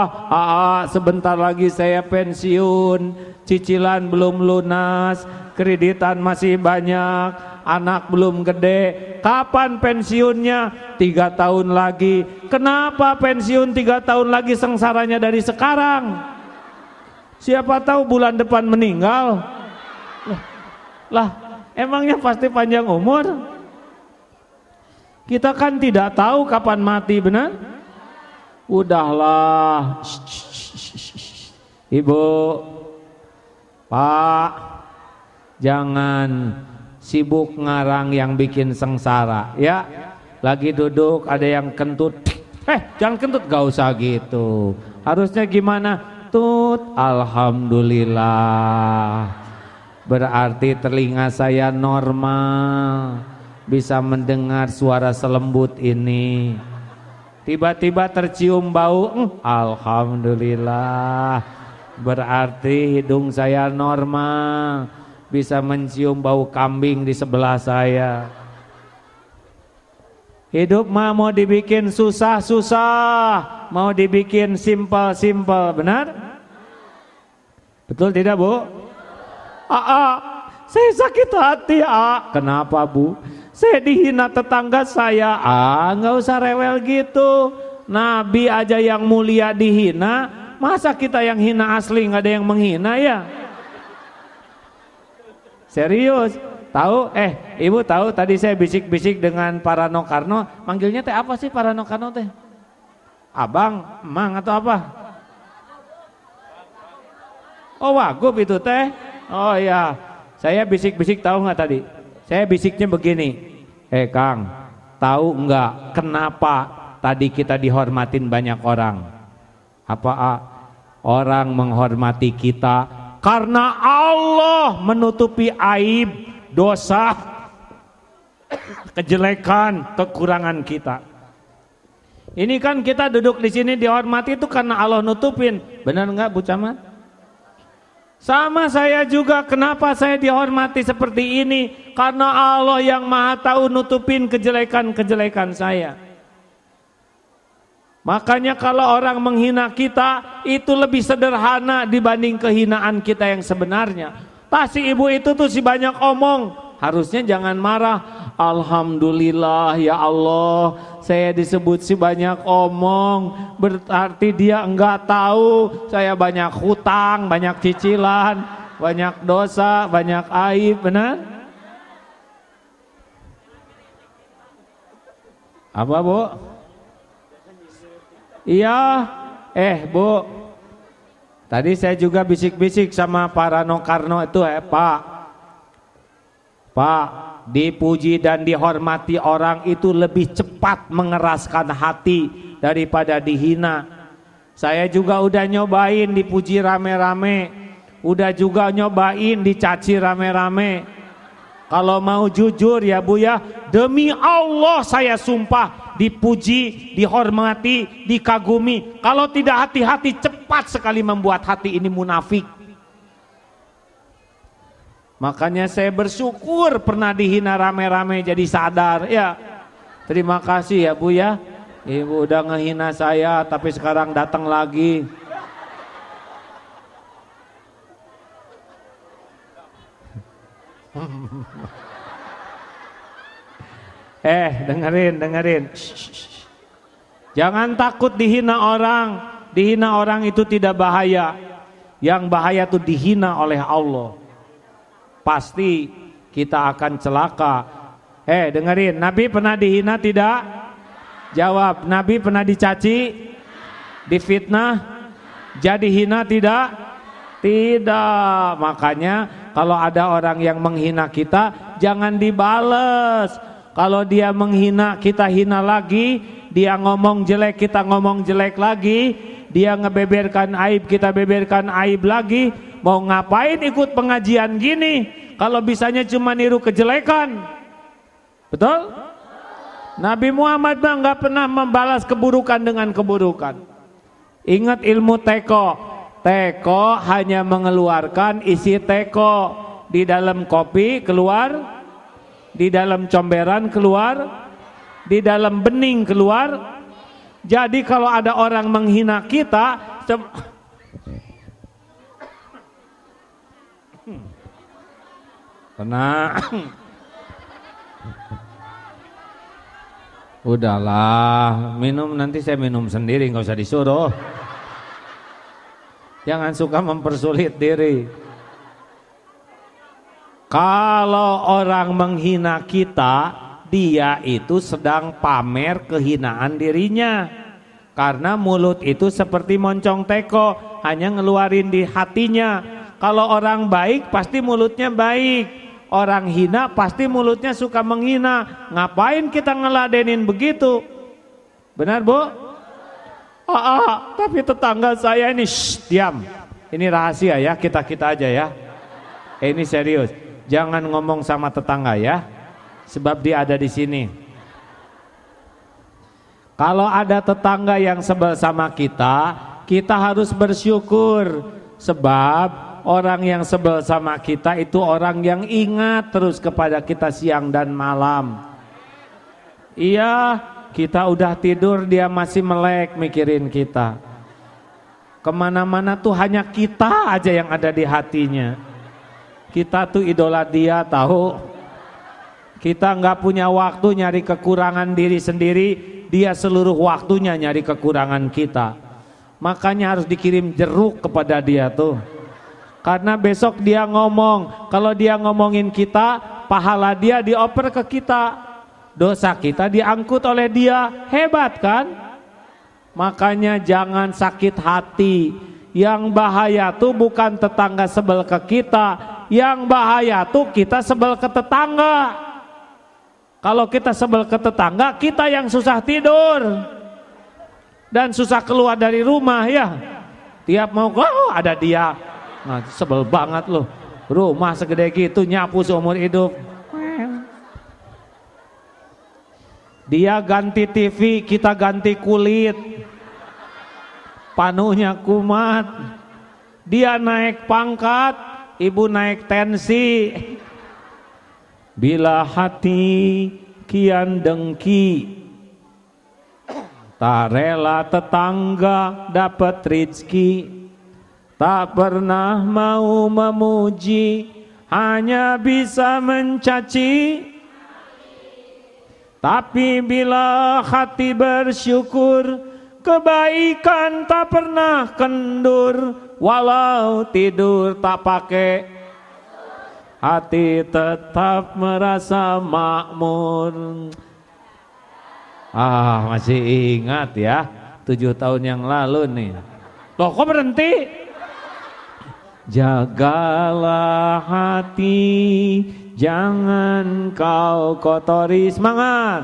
Sebentar lagi saya pensiun, cicilan belum lunas, kreditan masih banyak, anak belum gede. Kapan pensiunnya? 3 tahun lagi. Kenapa pensiun 3 tahun lagi, sengsaranya dari sekarang? Siapa tahu bulan depan meninggal. Lah, emangnya pasti panjang umur? Kita kan tidak tahu kapan mati, benar? Udahlah. Ibu, Pak, jangan sibuk ngarang yang bikin sengsara ya. Lagi duduk ada yang kentut, jangan kentut, gak usah gitu. Harusnya gimana? Tut, alhamdulillah, berarti telinga saya normal, bisa mendengar suara selembut ini. Tiba-tiba tercium bau, alhamdulillah, berarti hidung saya normal, bisa mencium bau kambing di sebelah saya. Hidup mah mau dibikin susah-susah, mau dibikin simpel-simpel, benar? Betul tidak Bu? Saya sakit hati. Kenapa Bu? Saya dihina tetangga saya. Nggak usah rewel gitu. Nabi aja yang mulia dihina, masa kita yang hina asli nggak ada yang menghina ya? Serius? Tahu? Ibu tahu tadi saya bisik-bisik dengan Parano Karno. Manggilnya teh apa sih Parano Karno teh? Abang, emang atau apa? Oh Wagub itu teh. Oh iya. Saya bisik-bisik tahu nggak tadi? Saya bisiknya begini. Kang, tahu nggak kenapa tadi kita dihormatin banyak orang? Apa orang menghormati kita? Karena Allah menutupi aib, dosa, kejelekan, kekurangan kita. Ini kan kita duduk di sini dihormati itu karena Allah nutupin. Benar nggak Bu Camat? Sama saya juga, kenapa saya dihormati seperti ini? Karena Allah yang Maha Tahu nutupin kejelekan-kejelekan saya. Makanya kalau orang menghina kita, itu lebih sederhana dibanding kehinaan kita yang sebenarnya. Si ibu itu tuh si banyak omong, harusnya jangan marah. Alhamdulillah ya Allah, saya disebut si banyak omong, berarti dia enggak tahu saya banyak hutang, banyak cicilan. banyak dosa, banyak aib, benar? Apa Bu? Iya, Bu, tadi saya juga bisik-bisik sama para Nokarno itu, Pak, dipuji dan dihormati orang itu lebih cepat mengeraskan hati daripada dihina. Saya juga udah nyobain dipuji rame-rame, udah juga nyobain dicaci rame-rame. Kalau mau jujur ya Bu ya, demi Allah saya sumpah, dipuji, dihormati, dikagumi. Kalau tidak hati-hati cepat sekali membuat hati ini munafik. Makanya saya bersyukur pernah dihina rame-rame jadi sadar ya. Terima kasih ya Bu ya. Ibu udah ngehina saya tapi sekarang datang lagi. Dengerin. Jangan takut dihina orang. Dihina orang itu tidak bahaya. Yang bahaya itu dihina oleh Allah. Pasti kita akan celaka. Dengerin, Nabi pernah dihina tidak? Jawab, Nabi pernah dicaci? Difitnah? Jadi hina tidak? Tidak. Makanya kalau ada orang yang menghina kita, jangan dibales. Kalau dia menghina, kita hina lagi. Dia ngomong jelek, kita ngomong jelek lagi. Dia ngebeberkan aib, kita beberkan aib lagi. Mau ngapain ikut pengajian gini kalau bisanya cuma niru kejelekan? Betul? Nabi Muhammad nggak pernah membalas keburukan dengan keburukan. Ingat ilmu teko. Teko hanya mengeluarkan isi teko. Di dalam kopi keluar, di dalam comberan keluar, di dalam bening keluar. Jadi kalau ada orang menghina kita, tenang. Udahlah, minum nanti saya minum sendiri, nggak usah disuruh. Jangan suka mempersulit diri. Kalau orang menghina kita, dia itu sedang pamer kehinaan dirinya. Karena mulut itu seperti moncong teko, hanya ngeluarin di hatinya. Kalau orang baik pasti mulutnya baik. Orang hina pasti mulutnya suka menghina. Ngapain kita ngeladenin begitu? Benar Bu? Tapi tetangga saya ini, diam. Ini rahasia ya, kita aja ya. Ini serius. Jangan ngomong sama tetangga ya. Sebab dia ada di sini. Kalau ada tetangga yang sebel sama kita harus bersyukur. Sebab orang yang sebel sama kita itu orang yang ingat terus kepada kita siang dan malam. Iya, kita udah tidur dia masih melek mikirin kita. Kemana-mana tuh hanya kita aja yang ada di hatinya. Kita tuh idola dia, tahu. Kita nggak punya waktu nyari kekurangan diri sendiri, dia seluruh waktunya nyari kekurangan kita. Makanya harus dikirim jeruk kepada dia tuh. Karena besok dia ngomong, kalau dia ngomongin kita, pahala dia dioper ke kita. Dosa kita diangkut oleh dia, hebat kan? Makanya jangan sakit hati. Yang bahaya tuh bukan tetangga sebel ke kita, yang bahaya tuh kita sebel ke tetangga. Kalau kita sebel ke tetangga, kita yang susah tidur dan susah keluar dari rumah ya. Tiap mau ada dia. Nah, sebel banget loh. Rumah segede gitu nyapu seumur hidup. Dia ganti TV, kita ganti kulit. Panuhnya kumat. Dia naik pangkat, ibu naik tensi. Bila hati kian dengki, tak rela tetangga dapat rezeki. Tak pernah mau memuji, hanya bisa mencaci. Tapi bila hati bersyukur, kebaikan tak pernah kendur. walau tidur tak pakai, hati tetap merasa makmur. Ah, masih ingat ya, 7 tahun yang lalu nih. Loh kok berhenti? Jagalah hati, jangan kau kotori. Semangat.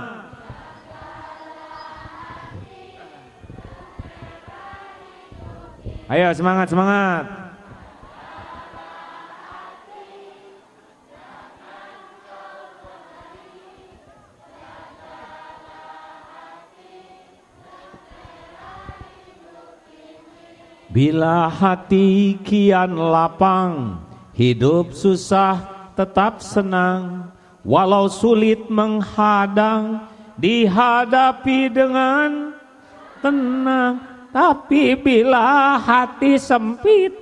Ayo semangat, semangat. Bila hati kian lapang, hidup susah tetap senang. Walau sulit menghadang, dihadapi dengan tenang. Tapi bila hati sempit,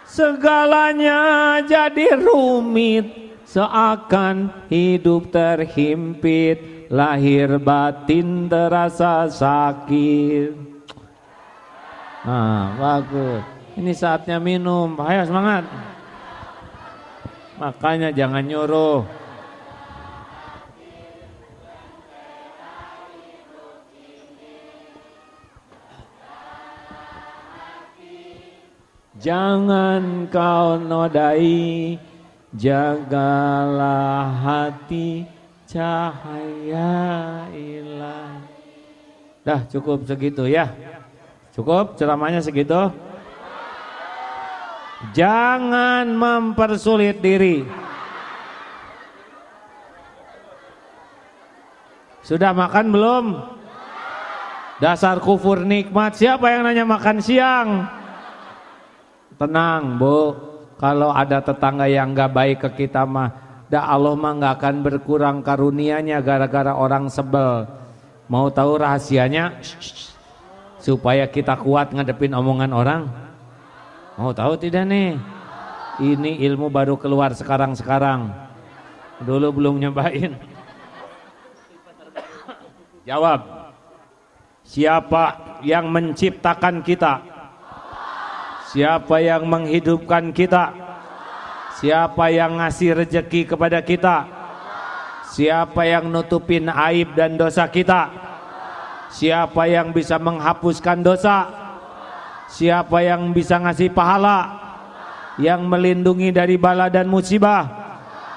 segalanya jadi rumit. Seakan hidup terhimpit, lahir batin terasa sakit. Nah, bagus. Ini saatnya minum. Ayo semangat. Makanya jangan nyuruh. Jangan kau nodai, jagalah hati, cahaya ilahi. Dah cukup segitu ya. Cukup ceramahnya segitu. Jangan mempersulit diri. Sudah makan belum? Dasar kufur nikmat. Siapa yang nanya makan siang? Tenang Bu, kalau ada tetangga yang gak baik ke kita mah, Allah mah gak akan berkurang karunianya gara-gara orang sebel. Mau tahu rahasianya? Supaya kita kuat ngadepin omongan orang. Mau tahu tidak nih? Ini ilmu baru keluar sekarang-sekarang. Dulu belum nyobain. Jawab. Siapa yang menciptakan kita? Siapa yang menghidupkan kita? Siapa yang ngasih rezeki kepada kita? Siapa yang nutupin aib dan dosa kita? Siapa yang bisa menghapuskan dosa? Siapa yang bisa ngasih pahala? Yang melindungi dari bala dan musibah?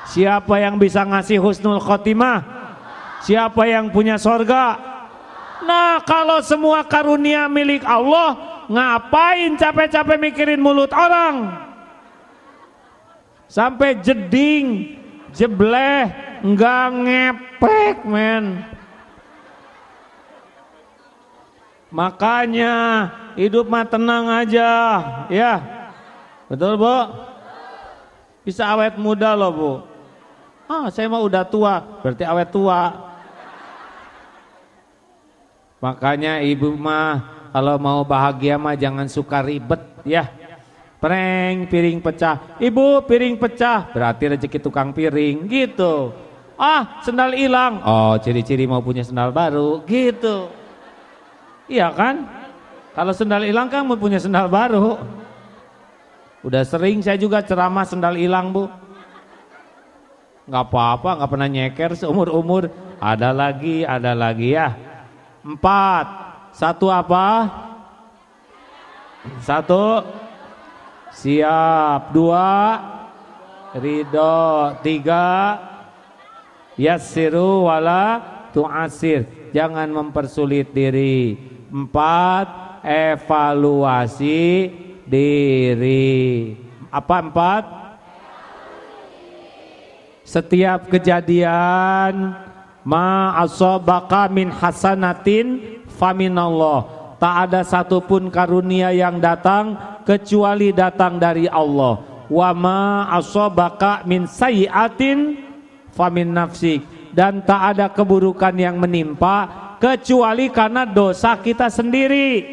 Siapa yang bisa ngasih husnul khotimah? Siapa yang punya sorga? Nah, kalau semua karunia milik Allah, ngapain capek-capek mikirin mulut orang? Sampai jeding, jebleh, nggak ngepek men. Makanya hidup mah tenang aja, ya. Betul Bu? Bisa awet muda loh Bu. Ah, saya mah udah tua, berarti awet tua. Makanya ibu mah kalau mau bahagia mah jangan suka ribet ya. Prank piring pecah, ibu piring pecah, berarti rezeki tukang piring gitu. Ah, sendal hilang, oh ciri-ciri mau punya sendal baru gitu. Iya kan? Kalau sendal hilang kan mau punya sendal baru. Udah sering saya juga ceramah sendal hilang Bu. Gak apa-apa, gak pernah nyeker seumur-umur. Ada lagi ya. 4. 1 apa? 1 siap. 2 ridho. 3 yassiru wala tu'asir. Jangan mempersulit diri. 4 evaluasi diri. Apa 4? Setiap kejadian ma asobaka min hasanatin faminallah. Tak ada satupun karunia yang datang kecuali datang dari Allah. Wa ma asobaka min sayyiatin famin nafsik. Dan tak ada keburukan yang menimpa kecuali karena dosa kita sendiri.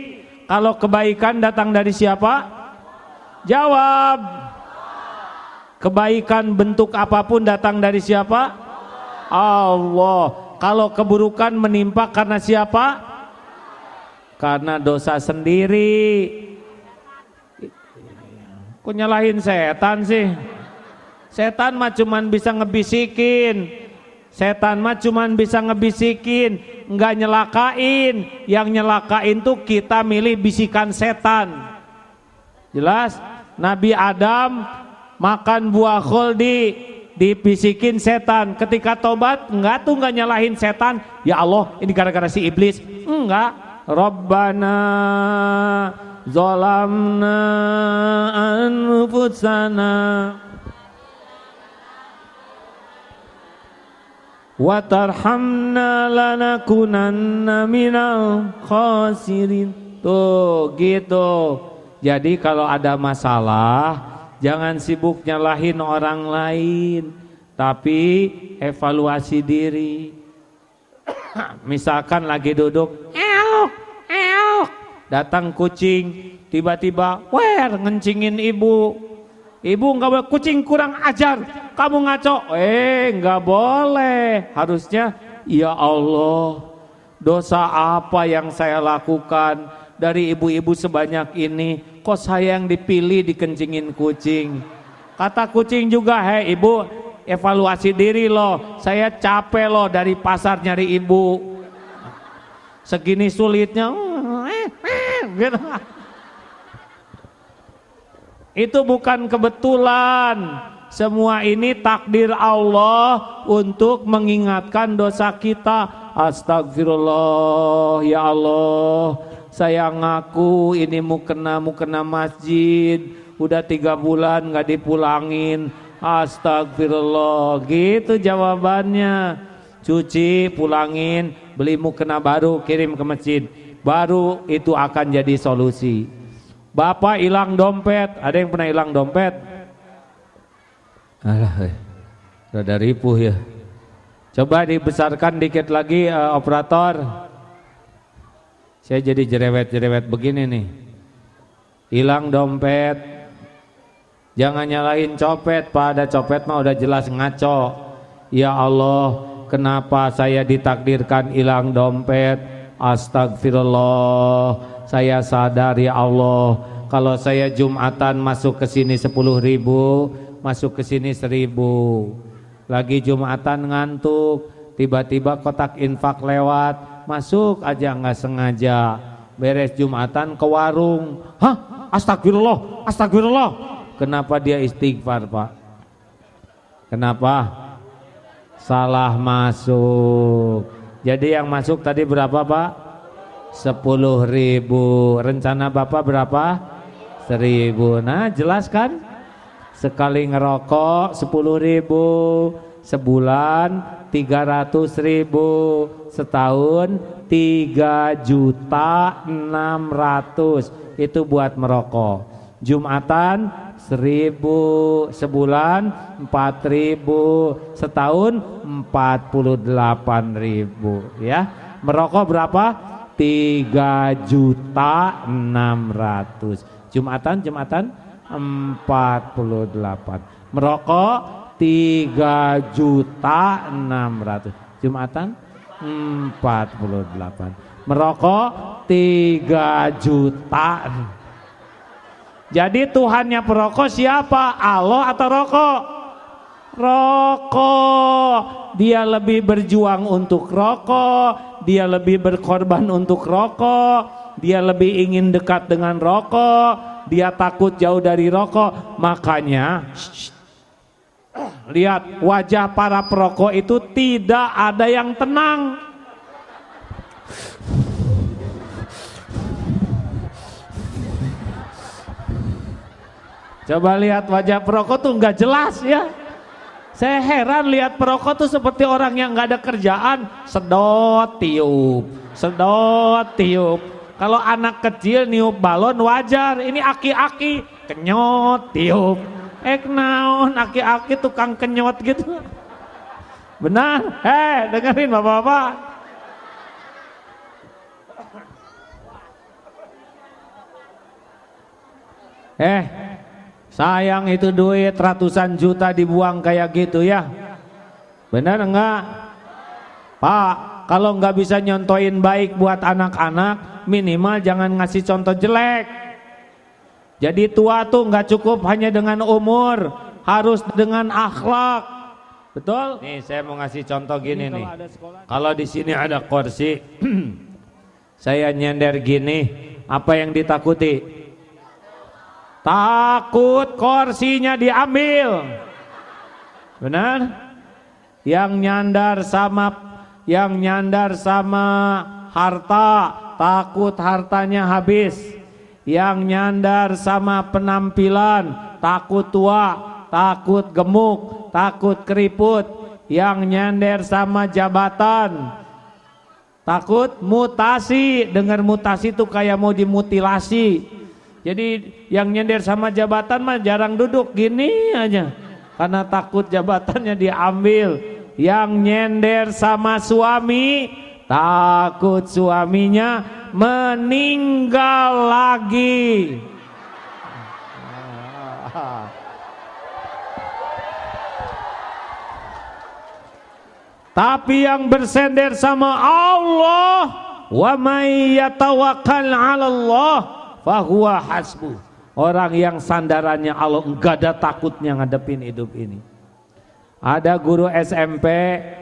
Kalau kebaikan datang dari siapa? Jawab. Kebaikan bentuk apapun datang dari siapa? Allah. Kalau keburukan menimpa karena siapa? Karena dosa sendiri. Kok nyalahin setan sih? Setan mah cuman bisa ngebisikin. Setan mah cuman bisa ngebisikin, nggak nyelakain. Yang nyelakain tuh kita milih bisikan setan. Jelas? Nabi Adam makan buah khuldi, dibisikin setan. Ketika tobat, nggak nyalahin setan. Ya Allah, ini gara-gara si iblis. Enggak. Rabbana zalamna anfusana wa tarhamna lanakunanna minal khasirin. Tuh gitu. Jadi kalau ada masalah jangan sibuk nyalahin orang lain, tapi evaluasi diri. Misalkan lagi duduk, datang kucing, tiba-tiba ngencingin ibu. Ibu nggak boleh, kucing kurang ajar, kamu ngaco. Nggak boleh. Harusnya, ya Allah, dosa apa yang saya lakukan dari ibu-ibu sebanyak ini? Kok saya yang dipilih dikencingin kucing? Kata kucing juga, hei ibu, evaluasi diri loh. Saya capek loh dari pasar nyari ibu. Segini sulitnya. Gitu. Itu bukan kebetulan. Semua ini takdir Allah untuk mengingatkan dosa kita. Astagfirullah, ya Allah, saya ngaku ini mukena masjid, udah 3 bulan gak dipulangin. Astagfirullah, gitu jawabannya. Cuci, pulangin, beli mukena baru, kirim ke masjid. Baru itu akan jadi solusi. Bapak hilang dompet, ada yang pernah hilang dompet? Alah, rada ripuh ya. Coba dibesarkan dikit lagi operator. Saya jadi jerewet-jerewet begini nih. Hilang dompet. Jangan nyalahin copet, Pak. Ada copet mah udah jelas ngaco. Ya Allah, kenapa saya ditakdirkan hilang dompet? Astagfirullah, saya sadar ya Allah, kalau saya Jumatan masuk ke sini 10.000, masuk ke sini 1.000. Lagi Jumatan ngantuk, tiba-tiba kotak infak lewat, masuk aja nggak sengaja. Beres Jumatan ke warung, hah? Astagfirullah, astagfirullah. Kenapa dia istighfar, Pak? Kenapa? Salah masuk. Jadi yang masuk tadi berapa, Pak? 10.000. Rencana Bapak berapa? 1.000. Nah, jelas kan? Sekali ngerokok 10.000, sebulan 300.000, setahun 3.600.000. Itu buat merokok. Jumatan 1.000, sebulan 4.000, setahun 48.000 ya. Merokok berapa? 3.600.000. Jumatan 48. Merokok 3.600.000. Jumatan 48. Merokok 3 juta. Jadi Tuhannya perokok siapa? Allah atau rokok? Rokok. Dia lebih berjuang untuk rokok, dia lebih berkorban untuk rokok, dia lebih ingin dekat dengan rokok, dia takut jauh dari rokok. Makanya lihat wajah para perokok itu tidak ada yang tenang. Coba lihat wajah perokok tuh nggak jelas ya. Saya heran lihat perokok tuh seperti orang yang nggak ada kerjaan, sedot tiup, sedot tiup. Kalau anak kecil niup balon wajar, ini aki-aki kenyot tiup. Naon aki-aki tukang kenyot gitu. Benar? Dengerin bapak-bapak. Sayang itu duit ratusan juta dibuang kayak gitu ya. Benar enggak? Pak, kalau enggak bisa nyontoin baik buat anak-anak, minimal jangan ngasih contoh jelek. Jadi tua tuh nggak cukup hanya dengan umur, harus dengan akhlak. Betul? Nih saya mau ngasih contoh gini nih. Kalau di sini ada kursi, saya nyender gini, apa yang ditakuti? Takut kursinya diambil. Benar? Yang nyandar sama harta, takut hartanya habis. Yang nyandar sama penampilan, takut tua, takut gemuk, takut keriput. Yang nyender sama jabatan, takut mutasi. Dengar mutasi itu kayak mau dimutilasi. Jadi yang nyender sama jabatan mah jarang duduk, gini aja, karena takut jabatannya diambil. Yang nyender sama suami, takut suaminya meninggal lagi. Tapi yang bersender sama Allah, wa may yatawakkal 'ala Allah fahuwa hasbuh. Orang yang sandarannya Allah, enggak ada takutnya ngadepin hidup ini. Ada guru SMP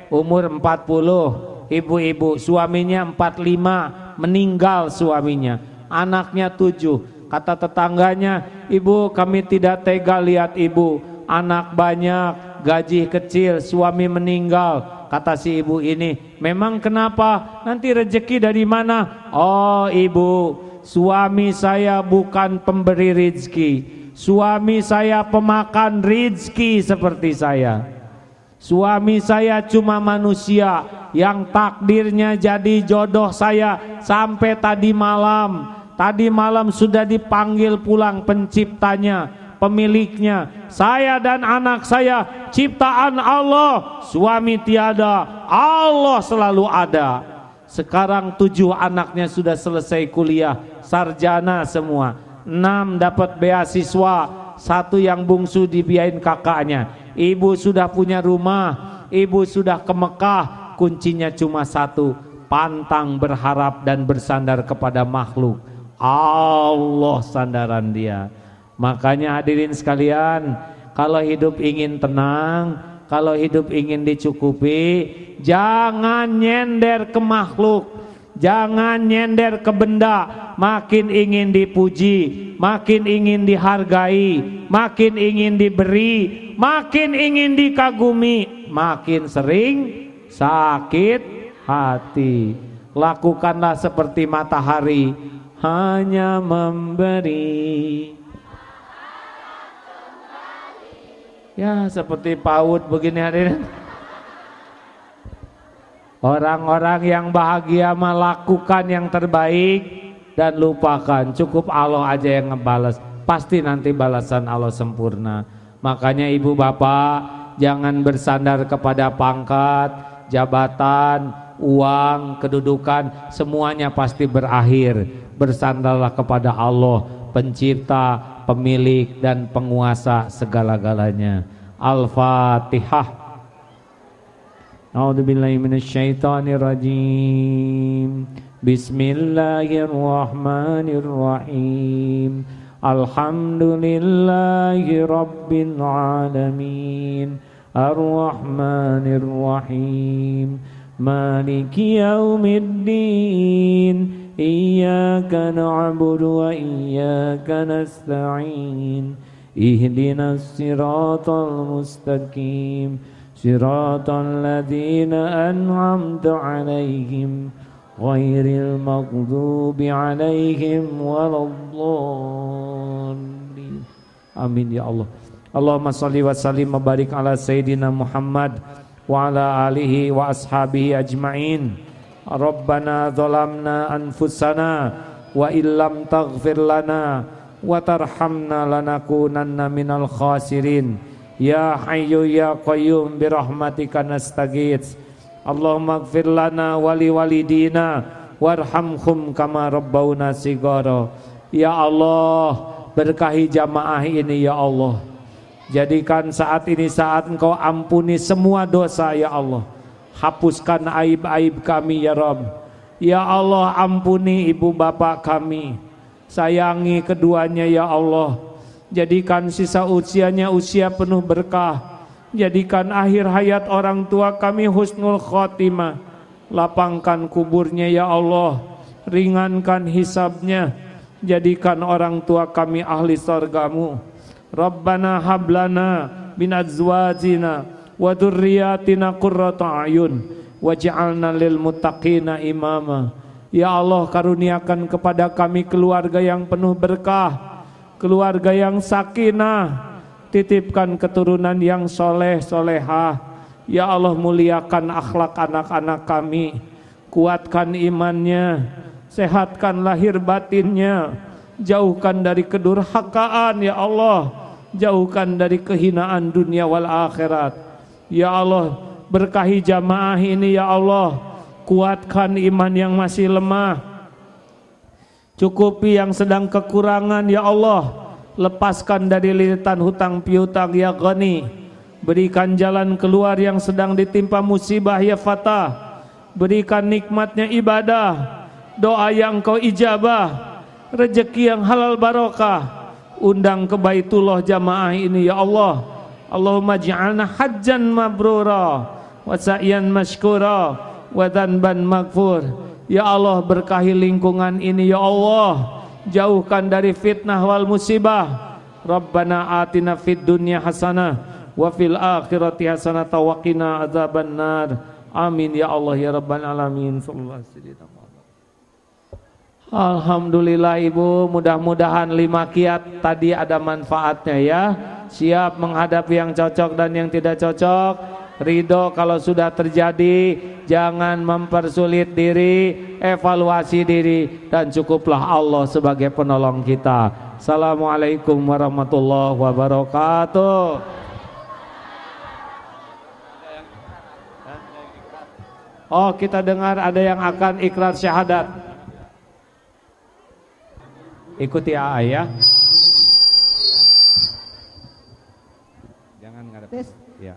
umur 40, ibu-ibu, suaminya 45, meninggal suaminya, anaknya 7. Kata tetangganya, ibu kami tidak tega lihat ibu, anak banyak, gaji kecil, suami meninggal. Kata si ibu ini, memang kenapa? Nanti rezeki dari mana? Oh ibu, suami saya bukan pemberi rezeki, suami saya pemakan rezeki seperti saya. Suami saya cuma manusia yang takdirnya jadi jodoh saya sampai tadi malam. Tadi malam sudah dipanggil pulang penciptanya, pemiliknya. Saya dan anak saya ciptaan Allah, suami tiada, Allah selalu ada. Sekarang 7 anaknya sudah selesai kuliah, sarjana semua. 6 dapat beasiswa, 1 yang bungsu dibiayain kakaknya. Ibu sudah punya rumah, ibu sudah ke Mekah, kuncinya cuma 1, pantang berharap dan bersandar kepada makhluk. Allah sandaran dia. Makanya hadirin sekalian, kalau hidup ingin tenang, kalau hidup ingin dicukupi, jangan nyender ke makhluk, jangan nyender ke benda. Makin ingin dipuji, makin ingin dihargai, makin ingin diberi, makin ingin dikagumi, makin sering sakit hati. Lakukanlah seperti matahari, hanya memberi. Ya seperti PAUD begini hadirin. Orang-orang yang bahagia melakukan yang terbaik dan lupakan, cukup Allah aja yang ngebales. Pasti nanti balasan Allah sempurna. Makanya ibu bapak jangan bersandar kepada pangkat, jabatan, uang, kedudukan, semuanya pasti berakhir. Bersandarlah kepada Allah, pencipta, pemilik dan penguasa segala-galanya. Al-Fatihah. A'udzubillahi minasyaitonirrajim. Bismillahirrahmanirrahim. Alhamdulillahi rabbil alamin. Ar-Rahmanirrahim. Maliki yaumiddin. Iyyaka na'budu wa iyyaka nasta'in. Ihdinas siratal mustaqim. Siratal ladzina an'amta 'alaihim ghairil maghdubi 'alaihim waladdallin. Amin ya Allah. Allahumma shalli wa sallim wa barik ala sayyidina Muhammad wa ala alihi wa ashabihi ajma'in. Rabbana zalamna anfusana wa illam taghfir lana wa tarhamna lanakunanna minal khasirin. Ya Hayyu ya Qayyum birahmatika nastaghits. Allahumma ighfir lana wa liwalidina warhamhum kama rabbawna shighara. Ya Allah, berkahi jamaah ini ya Allah. Jadikan saat ini saat Engkau ampuni semua dosa ya Allah. Hapuskan aib-aib kami ya Rabb. Ya Allah, ampuni ibu bapak kami. Sayangi keduanya ya Allah. Jadikan sisa usianya usia penuh berkah. Jadikan akhir hayat orang tua kami husnul khotimah. Lapangkan kuburnya ya Allah. Ringankan hisabnya. Jadikan orang tua kami ahli surgamu. Rabbana hablana min azwajina wa dzurriyyatina qurrata a'yun waj'alna lil muttaqina imama. Ya Allah, karuniakan kepada kami keluarga yang penuh berkah, keluarga yang sakinah, titipkan keturunan yang soleh solehah. Ya Allah, muliakan akhlak anak-anak kami, kuatkan imannya, sehatkan lahir batinnya, jauhkan dari kedurhakaan ya Allah, jauhkan dari kehinaan dunia wal akhirat. Ya Allah, berkahi jamaah ini ya Allah, kuatkan iman yang masih lemah, cukupi yang sedang kekurangan ya Allah, lepaskan dari lilitan hutang piutang ya Ghani, berikan jalan keluar yang sedang ditimpa musibah ya Fatah, berikan nikmatnya ibadah, doa yang Engkau ijabah, rezeki yang halal barokah, undang ke Baitullah jamaah ini ya Allah. Allahumma ja'alna hajjan mabrura wa sa'yan mashkura wa dhanban maghfur. Ya Allah, berkahi lingkungan ini ya Allah, jauhkan dari fitnah wal musibah. Rabbana atina fid dunya hasanah wa fil akhirati hasanah wa qina adzabannar. Amin ya Allah ya rabbal alamin. Sallallahu alaihi wasallam. Alhamdulillah Ibu, mudah-mudahan 5 kiat tadi ada manfaatnya ya. Siap menghadapi yang cocok dan yang tidak cocok. Ridho kalau sudah terjadi, jangan mempersulit diri, evaluasi diri, dan cukuplah Allah sebagai penolong kita. Assalamualaikum warahmatullahi wabarakatuh. Oh, kita dengar ada yang akan ikrar syahadat. Ikuti AA ya. Jangan ngadep. Ya.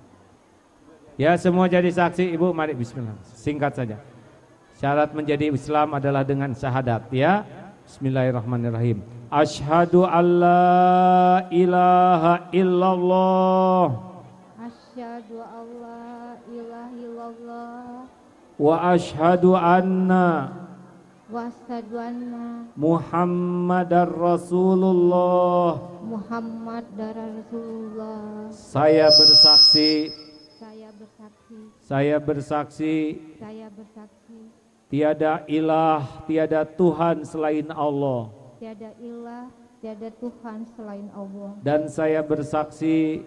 Ya, semua jadi saksi. Ibu mari bismillah. Singkat saja. Syarat menjadi Islam adalah dengan syahadat ya. Bismillahirrahmanirrahim. Asyhadu alla ilaha illallah. Asyhadu alla ilaha illallah. Wa asyhadu anna Muhammadar Rasulullah. Muhammad Rasulullah. Saya bersaksi. Saya bersaksi. Tiada ilah, tiada Tuhan selain Allah. Tiada ilah, tiada Tuhan selain Allah. Dan saya bersaksi.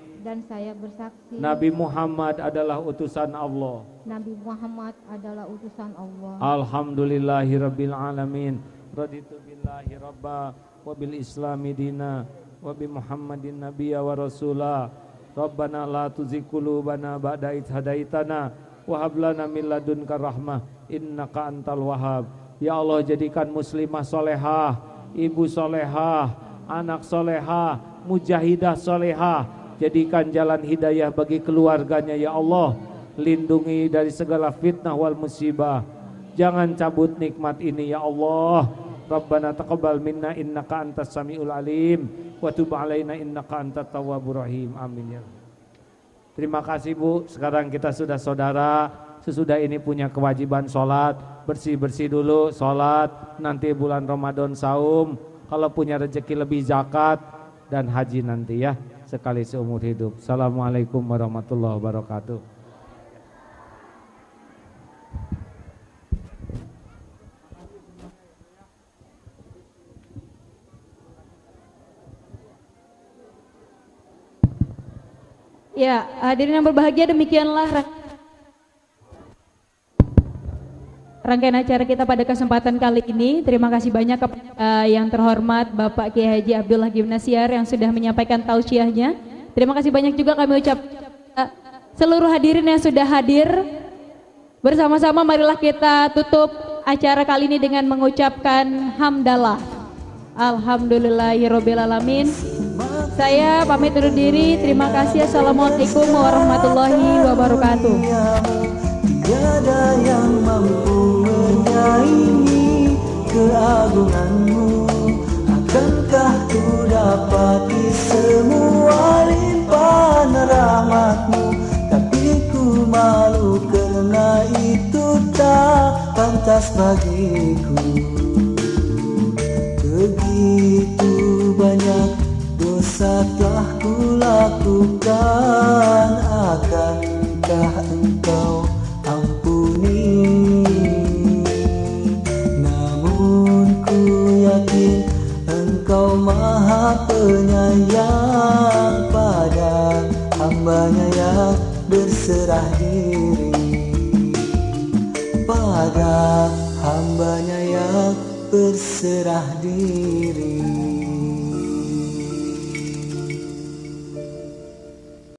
Nabi Muhammad adalah utusan Allah. Nabi Muhammad adalah utusan Allah. Alhamdulillahirabbil alamin. Raditu billahi rabba wa bil islami dina wa bi Muhammadin nabiyya wa rasula. Rabbana la tuzigh qulubana ba'da idh hadaitana wa hab lana min ladunka rahmah innaka antal wahhab. Ya Allah, jadikan muslimah solehah, ibu solehah, anak solehah, mujahidah solehah. Jadikan jalan hidayah bagi keluarganya ya Allah. Lindungi dari segala fitnah wal musibah. Jangan cabut nikmat ini ya Allah. Rabbana taqabbal minna innaka antas samiul alim wa tub alaina innaka antat tawwabur rahim. Amin ya. Terima kasih Bu. Sekarang kita sudah saudara. Sesudah ini punya kewajiban sholat. Bersih-bersih dulu sholat. Nanti bulan Ramadan saum. Kalau punya rezeki lebih zakat dan haji nanti ya. Sekali seumur hidup. Assalamualaikum warahmatullahi wabarakatuh. Ya, hadirin yang berbahagia, demikianlah rangkaian acara kita pada kesempatan kali ini. Terima kasih banyak kepada yang terhormat Bapak Kiai Haji Abdullah Gimnasiar yang sudah menyampaikan tausiahnya. Terima kasih banyak juga kami ucapkan seluruh hadirin yang sudah hadir. Bersama-sama marilah kita tutup acara kali ini dengan mengucapkan hamdalah. Alhamdulillahirabbil alamin. Saya pamit undur diri. Terima kasih. Assalamualaikum warahmatullahi wabarakatuh. Tiada yang mampu menyaingi keagunganmu. nikmati semua limpahan rahmatmu, tapi ku malu karena itu tak pantas bagiku. Begitu banyak dosa telah ku lakukan, akankah engkau ampuni? Namun ku yakin engkau maha penyayang pada hambanya yang berserah diri, pada hambanya yang berserah diri.